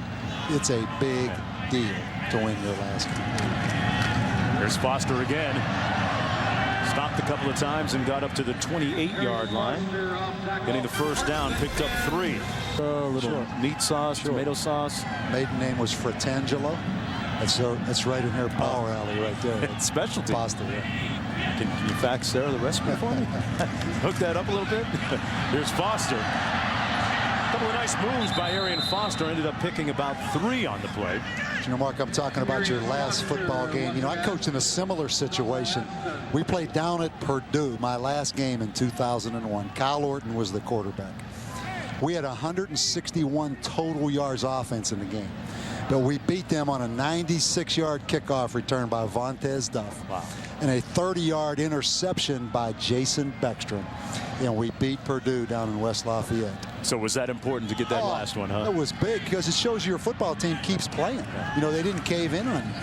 it's a big deal to win your last game. There's Foster again. Stopped a couple of times and got up to the 28-yard line. Getting the first down, picked up 3. A little meat sauce, tomato sauce. Maiden name was Fratangelo. That's right in her power alley right there. It's specialty. Pasta, yeah. Can you fax Sarah the recipe for me? Hook that up a little bit. Here's Foster. A couple of nice moves by Arian Foster. Ended up picking about 3 on the play. You know, Mark, I'm talking about your last football game. You know, I coached in a similar situation. We played down at Purdue, my last game in 2001. Kyle Orton was the quarterback. We had 161 total yards offense in the game. But we beat them on a 96-yard kickoff return by Vontez Duff. Wow. And a 30-yard interception by Jason Beckstrom. And we beat Purdue down in West Lafayette. So was that important to get that last one, huh? That was big because it shows your football team keeps playing. You know, they didn't cave in on you.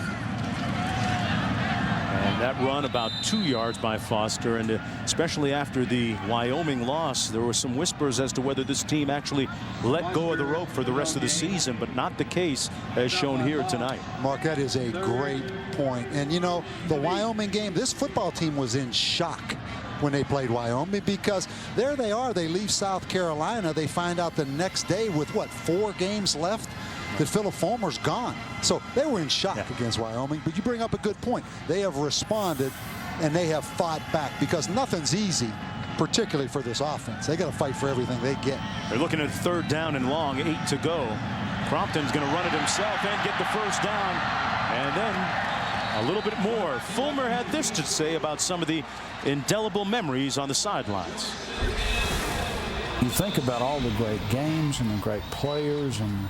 And that run about 2 yards by Foster, and especially after the Wyoming loss, there were some whispers as to whether this team actually let go of the rope for the rest of the season, but not the case as shown here tonight. Mark, that is a great point. And you know, the Wyoming game, this football team was in shock when they played Wyoming, because there they are, they leave South Carolina, they find out the next day with what, 4 games left, that Philip Fulmer's gone. So they were in shock against Wyoming. But you bring up a good point. They have responded and they have fought back, because nothing's easy, particularly for this offense. They got to fight for everything they get. They're looking at 3rd down and long, 8 to go. Crompton's going to run it himself and get the first down, and then a little bit more. Fulmer had this to say about some of the indelible memories on the sidelines. You think about all the great games and the great players and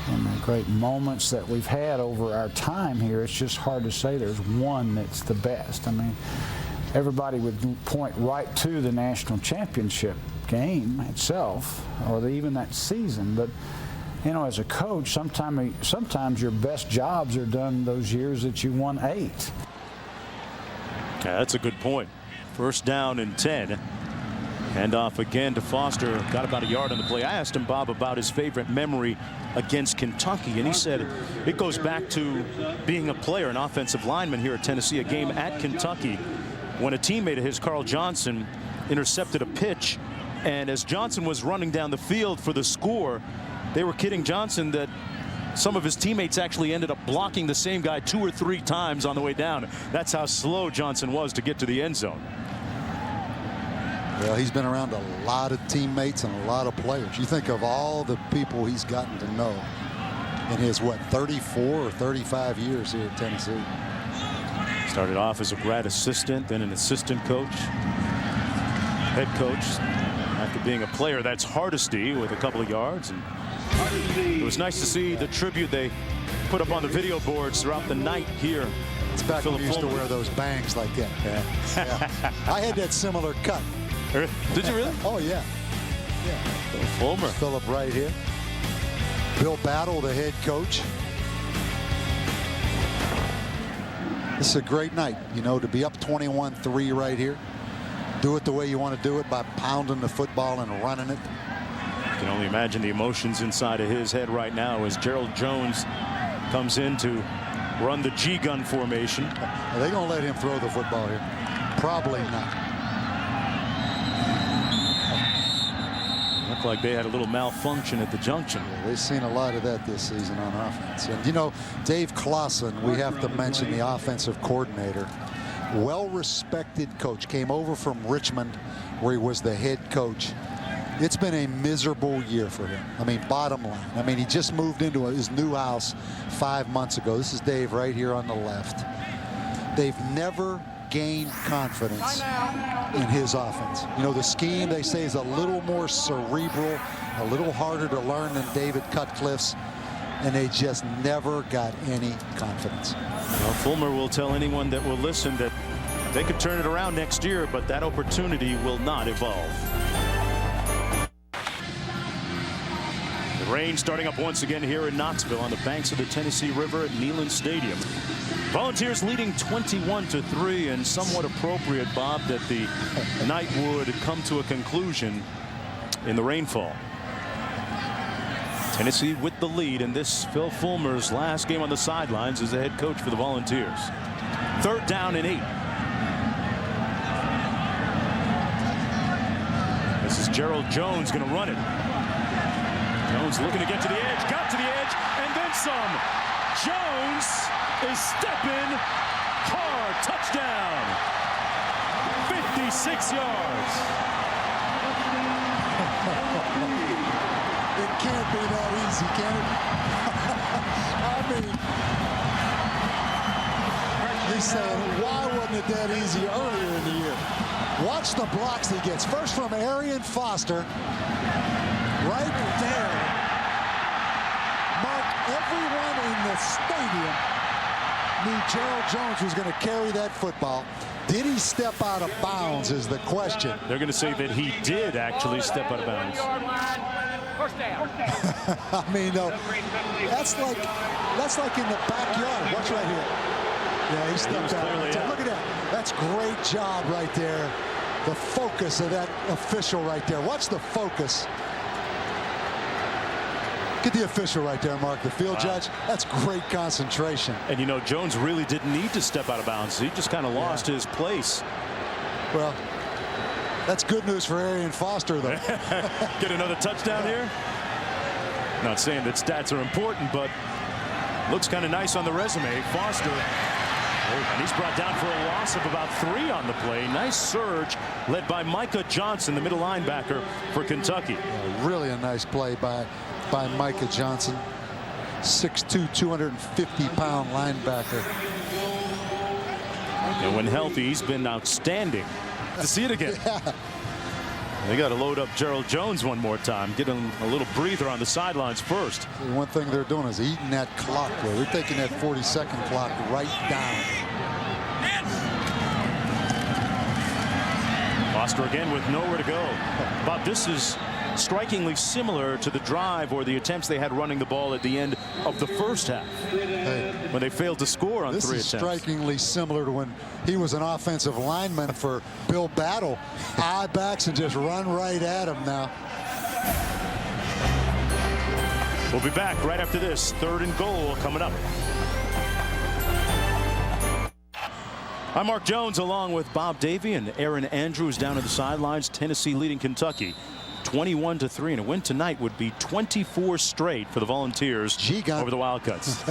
the great moments that we've had over our time here. It's just hard to say there's one that's the best. I mean, everybody would point right to the national championship game itself, or even that season. But you know, as a coach, sometimes your best jobs are done those years that you won 8. Yeah, that's a good point. 1st down and 10. Hand off again to Foster. Got about a yard on the play. I asked him, Bob, about his favorite memory against Kentucky, and he said it goes back to being a player, an offensive lineman here at Tennessee, a game at Kentucky when a teammate of his, Carl Johnson, intercepted a pitch, and as Johnson was running down the field for the score, they were kidding Johnson that some of his teammates actually ended up blocking the same guy 2 or 3 times on the way down. That's how slow Johnson was to get to the end zone. Well, he's been around a lot of teammates and a lot of players. You think of all the people he's gotten to know in his, what, 34 or 35 years here at Tennessee. Started off as a grad assistant, then an assistant coach, head coach. After being a player, that's Hardesty with a couple of yards. And it was nice to see the tribute they put up on the video boards throughout the night here. It's back when we used to wear those bangs like that. Yeah. I had that similar cut. Did you really? Oh, yeah. Phil Fulmer. Philip right here. Bill Battle, the head coach. This is a great night, you know, to be up 21-3 right here. Do it the way you want to do it, by pounding the football and running it. You can only imagine the emotions inside of his head right now as Gerald Jones comes in to run the G-gun formation. Are they going to let him throw the football here? Probably not. Looked like they had a little malfunction at the junction. Yeah, they've seen a lot of that this season on offense. And you know, Dave Clausen, we have to mention, the offensive coordinator, well-respected coach, came over from Richmond where he was the head coach. It's been a miserable year for him. I mean, bottom line. I mean, he just moved into his new house 5 months ago. This is Dave right here on the left. They've never gained confidence in his offense. You know, the scheme, they say, is a little more cerebral, a little harder to learn than David Cutcliffe's, and they just never got any confidence. Well, Fulmer will tell anyone that will listen that they could turn it around next year, but that opportunity will not evolve. The rain starting up once again here in Knoxville on the banks of the Tennessee River at Neyland Stadium. Volunteers leading 21-3, and somewhat appropriate, Bob, that the night would come to a conclusion in the rainfall. Tennessee with the lead in this Phil Fulmer's last game on the sidelines as the head coach for the Volunteers. 3rd down and 8. This is Gerald Jones going to run it. Jones looking to get to the edge, got to the edge, and then some. Jones is stepping hard. Touchdown. 56 yards. It can't be that easy, can it? I mean, he's saying, why wasn't it that easy earlier in the year? Watch the blocks he gets. First from Arian Foster. Right there. Mark, everyone in the stadium knew Gerald Jones was going to carry that football. Did he step out of bounds is the question. They're going to say that he did actually step out of bounds. I mean, that's like in the backyard. Watch right here. Yeah, he stepped out. Look at that. That's great job right there. The focus of that official right there. Watch the focus. Get the official right there, Mark, the field judge. That's great concentration. And you know, Jones really didn't need to step out of bounds. He just kind of lost his place. Well, that's good news for Arian Foster, though. Get another touchdown here. Not saying that stats are important, but looks kind of nice on the resume. Foster, and he's brought down for a loss of about 3 on the play. Nice surge led by Micah Johnson, the middle linebacker for Kentucky. Really a nice play by Micah Johnson, 6'2", 250-pound linebacker. And when healthy, he's been outstanding. To see it again. Yeah. They got to load up Gerald Jones one more time, get him a little breather on the sidelines first. One thing they're doing is eating that clock there. They're taking that 40-second clock right down. Foster again with nowhere to go. Bob, this is strikingly similar to the drive or the attempts they had running the ball at the end of the first half, when they failed to score on 3 attempts. This is strikingly similar to when he was an offensive lineman for Bill Battle. Eye backs and just run right at him now. We'll be back right after this. 3rd and goal coming up. I'm Mark Jones along with Bob Davie and Aaron Andrews down at the sidelines. Tennessee leading Kentucky 21-3, and a win tonight would be 24 straight for the Volunteers over the Wildcats.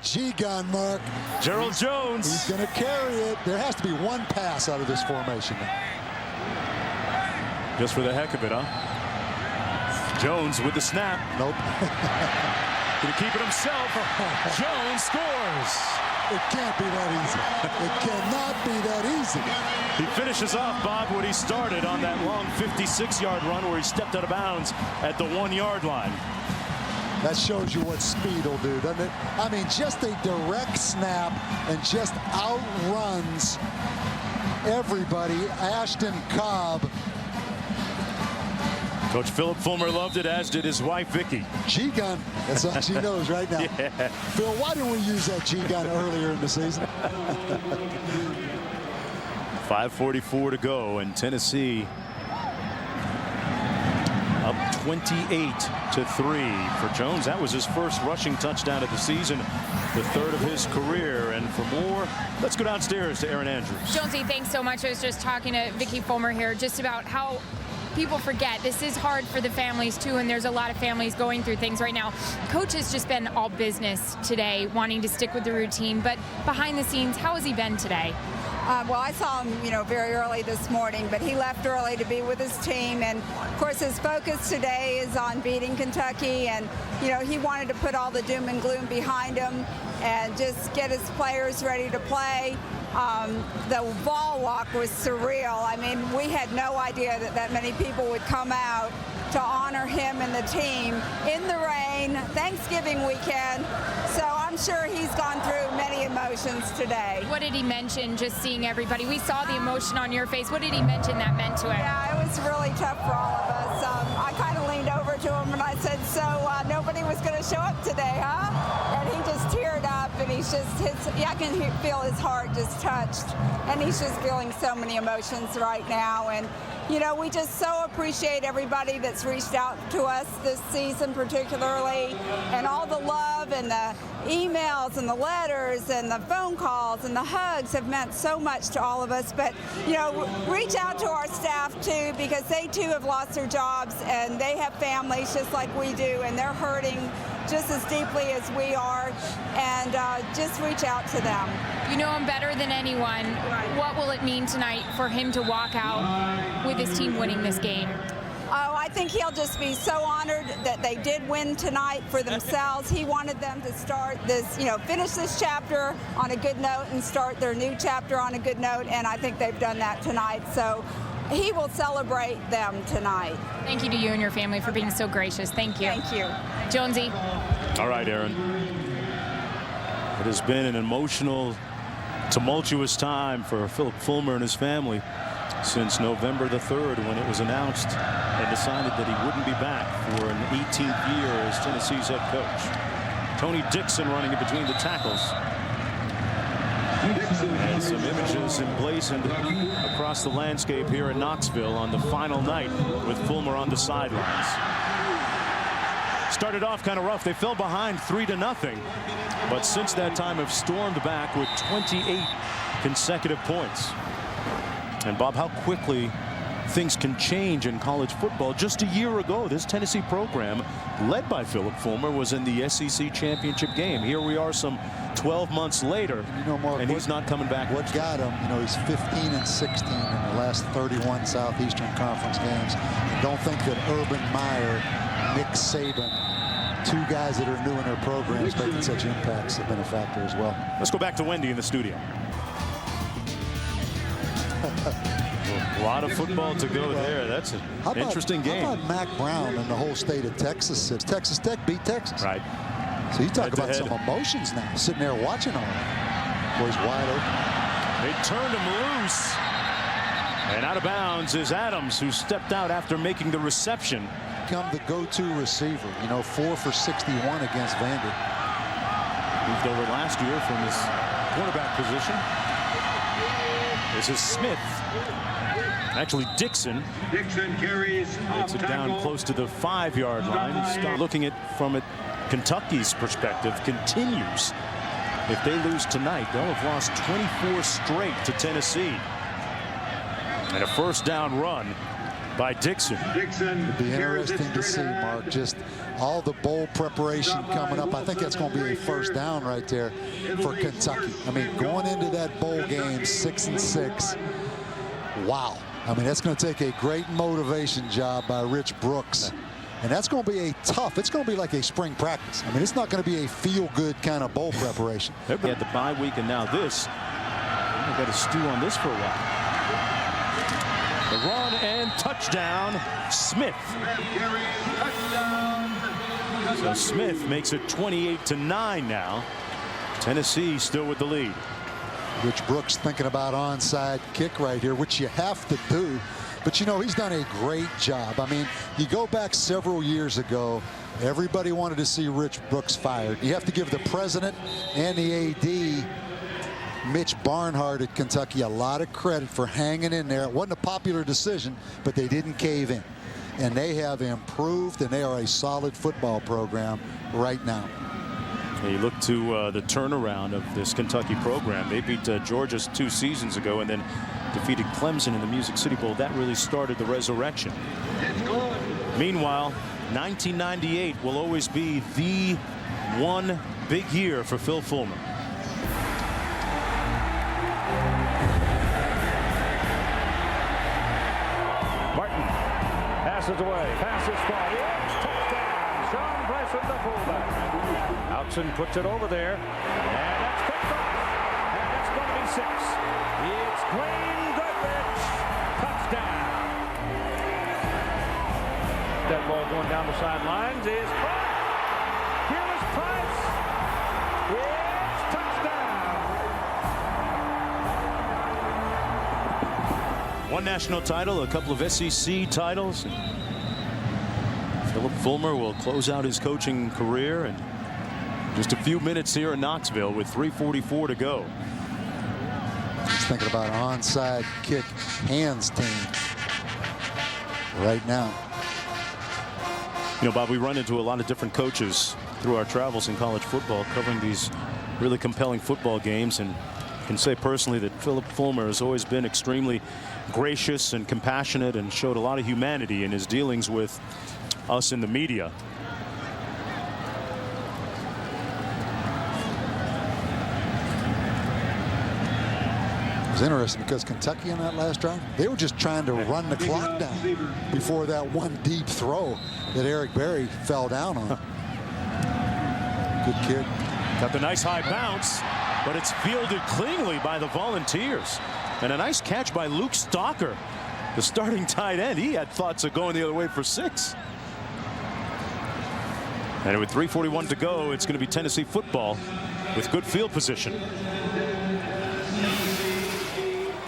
G-gun, Mark. Gerald Jones. He's going to carry it. There has to be one pass out of this formation. Just for the heck of it, huh? Jones with the snap. Nope. Going to keep it himself. Jones scores. It can't be that easy. It cannot be that easy. He finishes off, Bob, what he started on that long 56-yard run where he stepped out of bounds at the 1-yard line. That shows you what speed will do, doesn't it? I mean, just a direct snap and just outruns everybody. Ashton Cobb. Coach Philip Fulmer loved it, as did his wife, Vicky. G-gun. That's all she knows right now. Yeah. Phil, why didn't we use that G-gun earlier in the season? 5:44 to go, and Tennessee up 28-3 for Jones. That was his first rushing touchdown of the season, the 3rd of his career. And for more, let's go downstairs to Aaron Andrews. Jonesy, thanks so much. I was just talking to Vicky Fulmer here just about how people forget this is hard for the families too, and there's a lot of families going through things right now. Coach has just been all business today, wanting to stick with the routine, but behind the scenes, how has he been today? Well, I saw him, very early this morning, but he left early to be with his team. And, of course, his focus today is on beating Kentucky. And, he wanted to put all the doom and gloom behind him and just get his players ready to play. The ball walk was surreal. I mean, we had no idea that many people would come out to honor him and the team in the rain, Thanksgiving weekend. So I'm sure he's gone through many emotions today. What did he mention, just seeing everybody? We saw the emotion on your face. What did he mention that meant to him? Yeah, it was really tough for all of us. I kind of leaned over to him and I said, so nobody was going to show up today, huh? And he just teared up, and he's just, I can feel his heart just touched. And he's just feeling so many emotions right now. And we just so appreciate everybody that's reached out to us this season particularly, and all the love and the emails and the letters and the phone calls and the hugs have meant so much to all of us. But, reach out to our staff too, because they too have lost their jobs and they have families just like we do, and they're hurting just as deeply as we are, and just reach out to them. You know him better than anyone. Right. What will it mean tonight for him to walk out with his team winning this game? Oh, I think he'll just be so honored that they did win tonight for themselves. He wanted them to start this, finish this chapter on a good note and start their new chapter on a good note, and I think they've done that tonight. So he will celebrate them tonight. Thank you to you and your family for being so gracious. Thank you. Thank you. Jonesy. All right, Aaron. It has been an emotional, tumultuous time for Philip Fulmer and his family since November the 3rd, when it was announced and decided that he wouldn't be back for an 18th year as Tennessee's head coach. Tony Dixon running in between the tackles. Some images emblazoned across the landscape here in Knoxville on the final night with Fulmer on the sidelines. Started off kind of rough. They fell behind 3-0, but since that time have stormed back with 28 consecutive points. And Bob, how quickly things can change in college football. Just a year ago, this Tennessee program, led by Philip Fulmer, was in the SEC championship game. Here we are some 12 months later, Mark, and he's not coming back. What got him, he's 15-16 in the last 31 Southeastern Conference games. And don't think that Urban Meyer, Nick Saban, two guys that are new in their programs making such impacts have been a factor as well. Let's go back to Wendy in the studio. A lot of football to go there. That's an interesting game. How about Mac Brown and the whole state of Texas? Texas Tech beat Texas. Right. So you talk about some emotions now, sitting there watching all that. Boys wide open. They turned him loose. And out of bounds is Adams, who stepped out after making the reception. Become the go-to receiver. 4 for 61 against Vandy. Moved over last year from his quarterback position. This is Smith. Actually, Dixon carries. Takes it down close to the 5-yard line. Start looking at from it. Kentucky's perspective continues. If they lose tonight, they'll have lost 24 straight to Tennessee. And a first down run by Dixon. It'd be interesting to see, Mark, just all the bowl preparation coming up. I think that's going to be a first down right there for Kentucky. I mean, going into that bowl game 6-6, wow. I mean, that's going to take a great motivation job by Rich Brooks. And that's going to be it's going to be like a spring practice. I mean, it's not going to be a feel-good kind of bowl preparation. They had the bye week, and now this. We've got to stew on this for a while. The run and touchdown, Smith. So Smith makes it 28-9 now. Tennessee still with the lead. Rich Brooks thinking about onside kick right here, which you have to do. But, he's done a great job. I mean, you go back several years ago, everybody wanted to see Rich Brooks fired. You have to give the president and the AD, Mitch Barnhart at Kentucky, a lot of credit for hanging in there. It wasn't a popular decision, but they didn't cave in. And they have improved, and they are a solid football program right now. You look to the turnaround of this Kentucky program. They beat Georgia 2 seasons ago and then defeated Clemson in the Music City Bowl. That really started the resurrection. Meanwhile, 1998 will always be the one big year for Phil Fulmer. Martin passes away. Passes far. Yes, touchdown. Sean Bryson, the fullback. Outson puts it over there. And that's picked off. And that's going to be 6. It's Blaine Goodrich. Touchdown. That ball going down the sidelines is Price. Here is Price. It's touchdown. One national title, a couple of SEC titles. Philip Fulmer will close out his coaching career in just a few minutes here in Knoxville with 3:44 to go. Just thinking about onside kick hands team right now. Bob, we run into a lot of different coaches through our travels in college football, covering these really compelling football games, and I can say personally that Philip Fulmer has always been extremely gracious and compassionate and showed a lot of humanity in his dealings with us in the media. It was interesting because Kentucky on that last drive, they were just trying to run the clock down before that one deep throw that Eric Berry fell down on. Good kick. Got the nice high bounce, but it's fielded cleanly by the Volunteers. And a nice catch by Luke Stalker, the starting tight end. He had thoughts of going the other way for 6. And with 3:41 to go, it's going to be Tennessee football with good field position.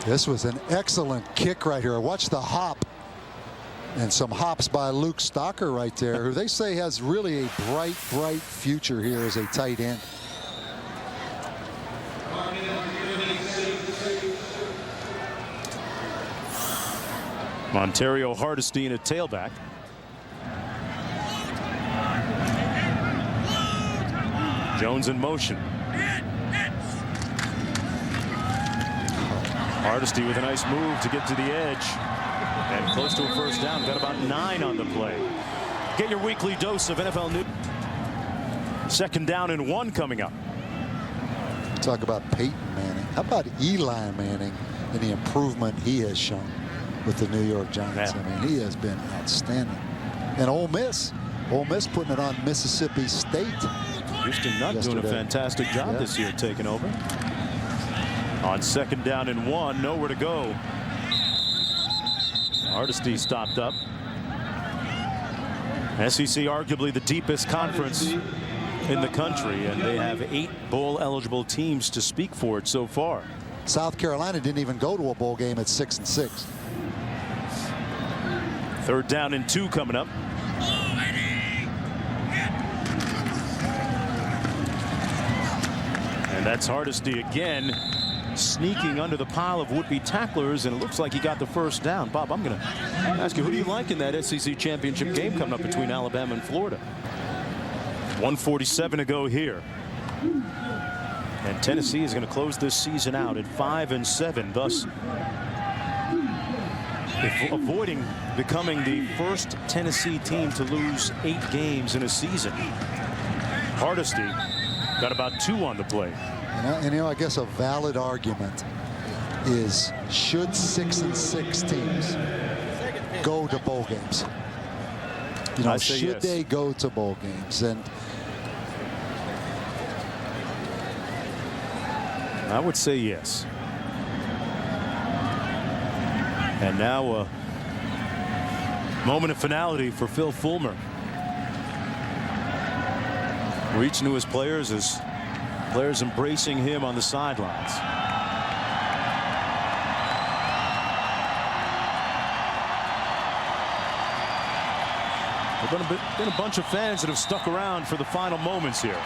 This was an excellent kick right here. Watch the hop. And some hops by Luke Stalker right there, who they say has really a bright future here as a tight end. Montario Hardesty in a tailback. Jones in motion. Hardesty with a nice move to get to the edge. And close to a first down. Got about 9 on the play. Get your weekly dose of NFL news. 2nd down and 1 coming up. Talk about Peyton Manning. How about Eli Manning and the improvement he has shown with the New York Giants? I mean, he has been outstanding. And Ole Miss putting it on Mississippi State. Houston Nutt doing a fantastic job this year taking over. On 2nd down and 1, nowhere to go. Hardesty stopped up. SEC arguably the deepest conference in the country, and they have 8 bowl-eligible teams to speak for it so far. South Carolina didn't even go to a bowl game at 6-6. 3rd down and 2 coming up. And that's Hardesty again, sneaking under the pile of would-be tacklers, and it looks like he got the first down. Bob, I'm going to ask you, who do you like in that SEC championship game coming up between Alabama and Florida? 1:47 to go here. And Tennessee is going to close this season out at 5-7, thus avoiding becoming the first Tennessee team to lose 8 games in a season. Hardesty got about 2 on the play. And you know, I guess a valid argument is, should 6-6 teams go to bowl games? You know, should yes. they go to bowl games? And I would say yes. And now a moment of finality for Phil Fulmer. Reaching to his players as players embracing him on the sidelines. There have been a bunch of fans that have stuck around for the final moments here.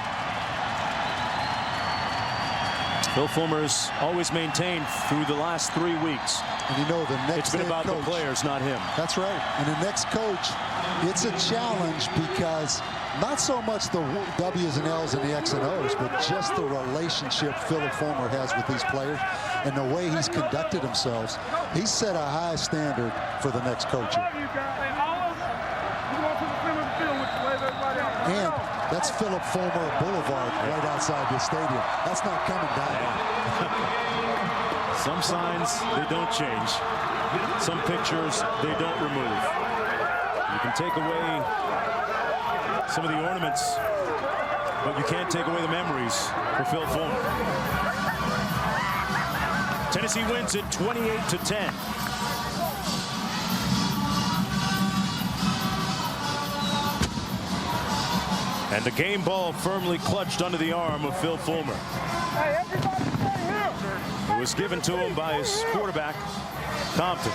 Phil Fulmer has always maintained through the last 3 weeks. And you know, the next it's been about coach, the players, not him. That's right. And the next coach, it's a challenge because not so much the W's and L's and the X and O's, but just the relationship Philip Fulmer has with these players and the way he's conducted himself. He's set a high standard for the next coach. And that's Philip Fulmer Boulevard right outside the stadium. That's not coming down. Some signs, they don't change. Some pictures, they don't remove. You can take away some of the ornaments, but you can't take away the memories for Phil Fulmer. Tennessee wins it 28-10. And the game ball firmly clutched under the arm of Phil Fulmer. Hey, everybody stay here. It was given to him by his quarterback, Compton.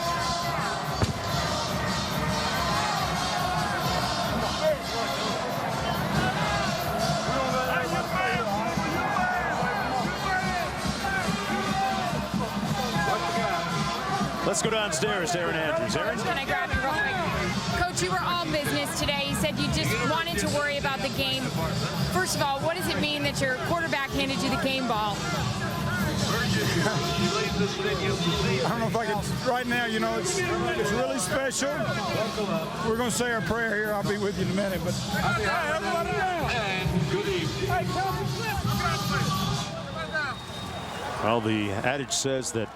Let's go downstairs to Aaron Andrews. Aaron? Can I grab you real quick? Coach, you were all business today. You said you just wanted to worry about the game. First of all, what does it mean that your quarterback handed you the game ball? I don't know if I can, right now, you know, it's really special. We're going to say our prayer here. I'll be with you in a minute. But well, the adage says that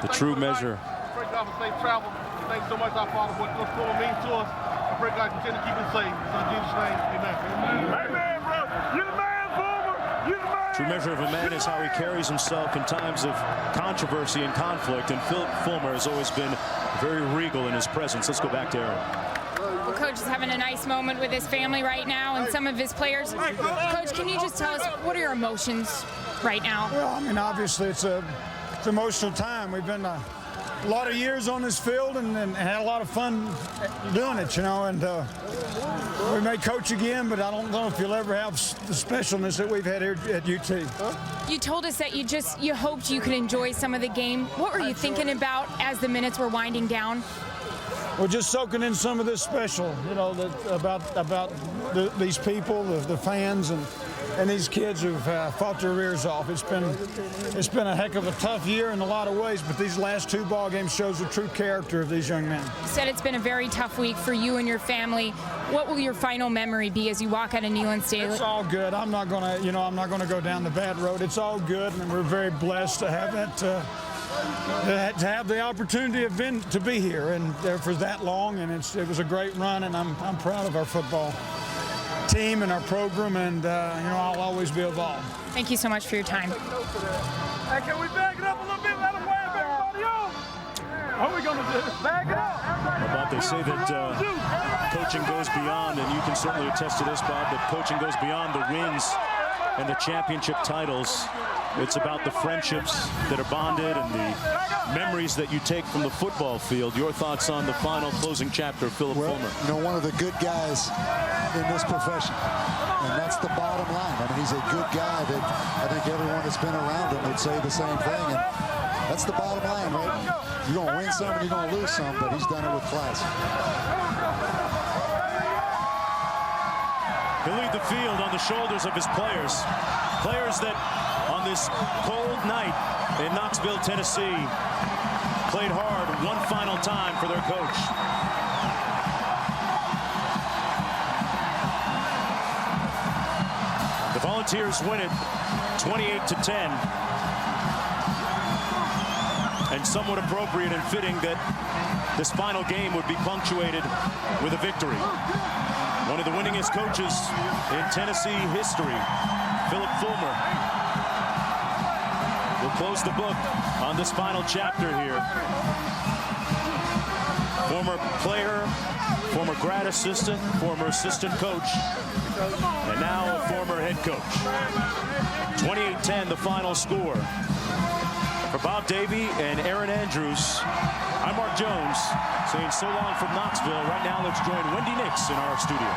the true measure. Pray God for safe travel. Thanks so much, our Father, for what this storm means to us. I pray God continue to keep us safe. In Jesus' name, amen. Amen, brother. You the man, Fulmer. You the man. True measure of a man is how he carries himself in times of controversy and conflict, and Phil Fulmer has always been very regal in his presence. Let's go back to Aaron. Well, Coach is having a nice moment with his family right now and some of his players. Coach, can you just tell us, what are your emotions right now? well, I mean, obviously, it's an emotional time. We've been a lot of years on this field and had a lot of fun doing it, you know, and We may coach again, but I don't know if you'll ever have the specialness that we've had here at UT. You told us that you hoped you could enjoy some of the game. What were you thinking about as the minutes were winding down? We're just soaking in some of this special, you know, about these people, the fans, and these kids who've fought their rears off. It's been a heck of a tough year in a lot of ways, but these last 2 ball games shows the true character of these young men. You said it's been a very tough week for you and your family. What will your final memory be as you walk out of Neyland Stadium? It's all good. I'm not gonna go down the bad road. It's all good, and we're very blessed to have that. To have the opportunity to be here and there for that long, and it was a great run, and I'm proud of our football team and our program, and I'll always be involved. Thank you so much for your time. Hey, can we back it up a little bit? Let them wave everybody on. What are we going to do? Back it up. Bob, they say that coaching goes beyond, and you can certainly attest to this, Bob, that coaching goes beyond the wins and the championship titles. It's about the friendships that are bonded and the memories that you take from the football field. Your thoughts on the final closing chapter of Philip Fulmer? You know, one of the good guys in this profession, and that's the bottom line. I mean, he's a good guy that I think everyone that's been around him would say the same thing, and that's the bottom line, right? You're going to win some and you're going to lose some, but he's done it with class. He'll lead the field on the shoulders of his players. Players that on this cold night in Knoxville, Tennessee, played hard one final time for their coach. The Volunteers win it 28-10. And somewhat appropriate and fitting that this final game would be punctuated with a victory. One of the winningest coaches in Tennessee history, Philip Fulmer, will close the book on this final chapter here. Former player, former grad assistant, former assistant coach, and now a former head coach. 28-10, the final score. For Bob Davey and Aaron Andrews, I'm Mark Jones, saying so long from Knoxville. Right now, let's join Wendy Nix in our studio.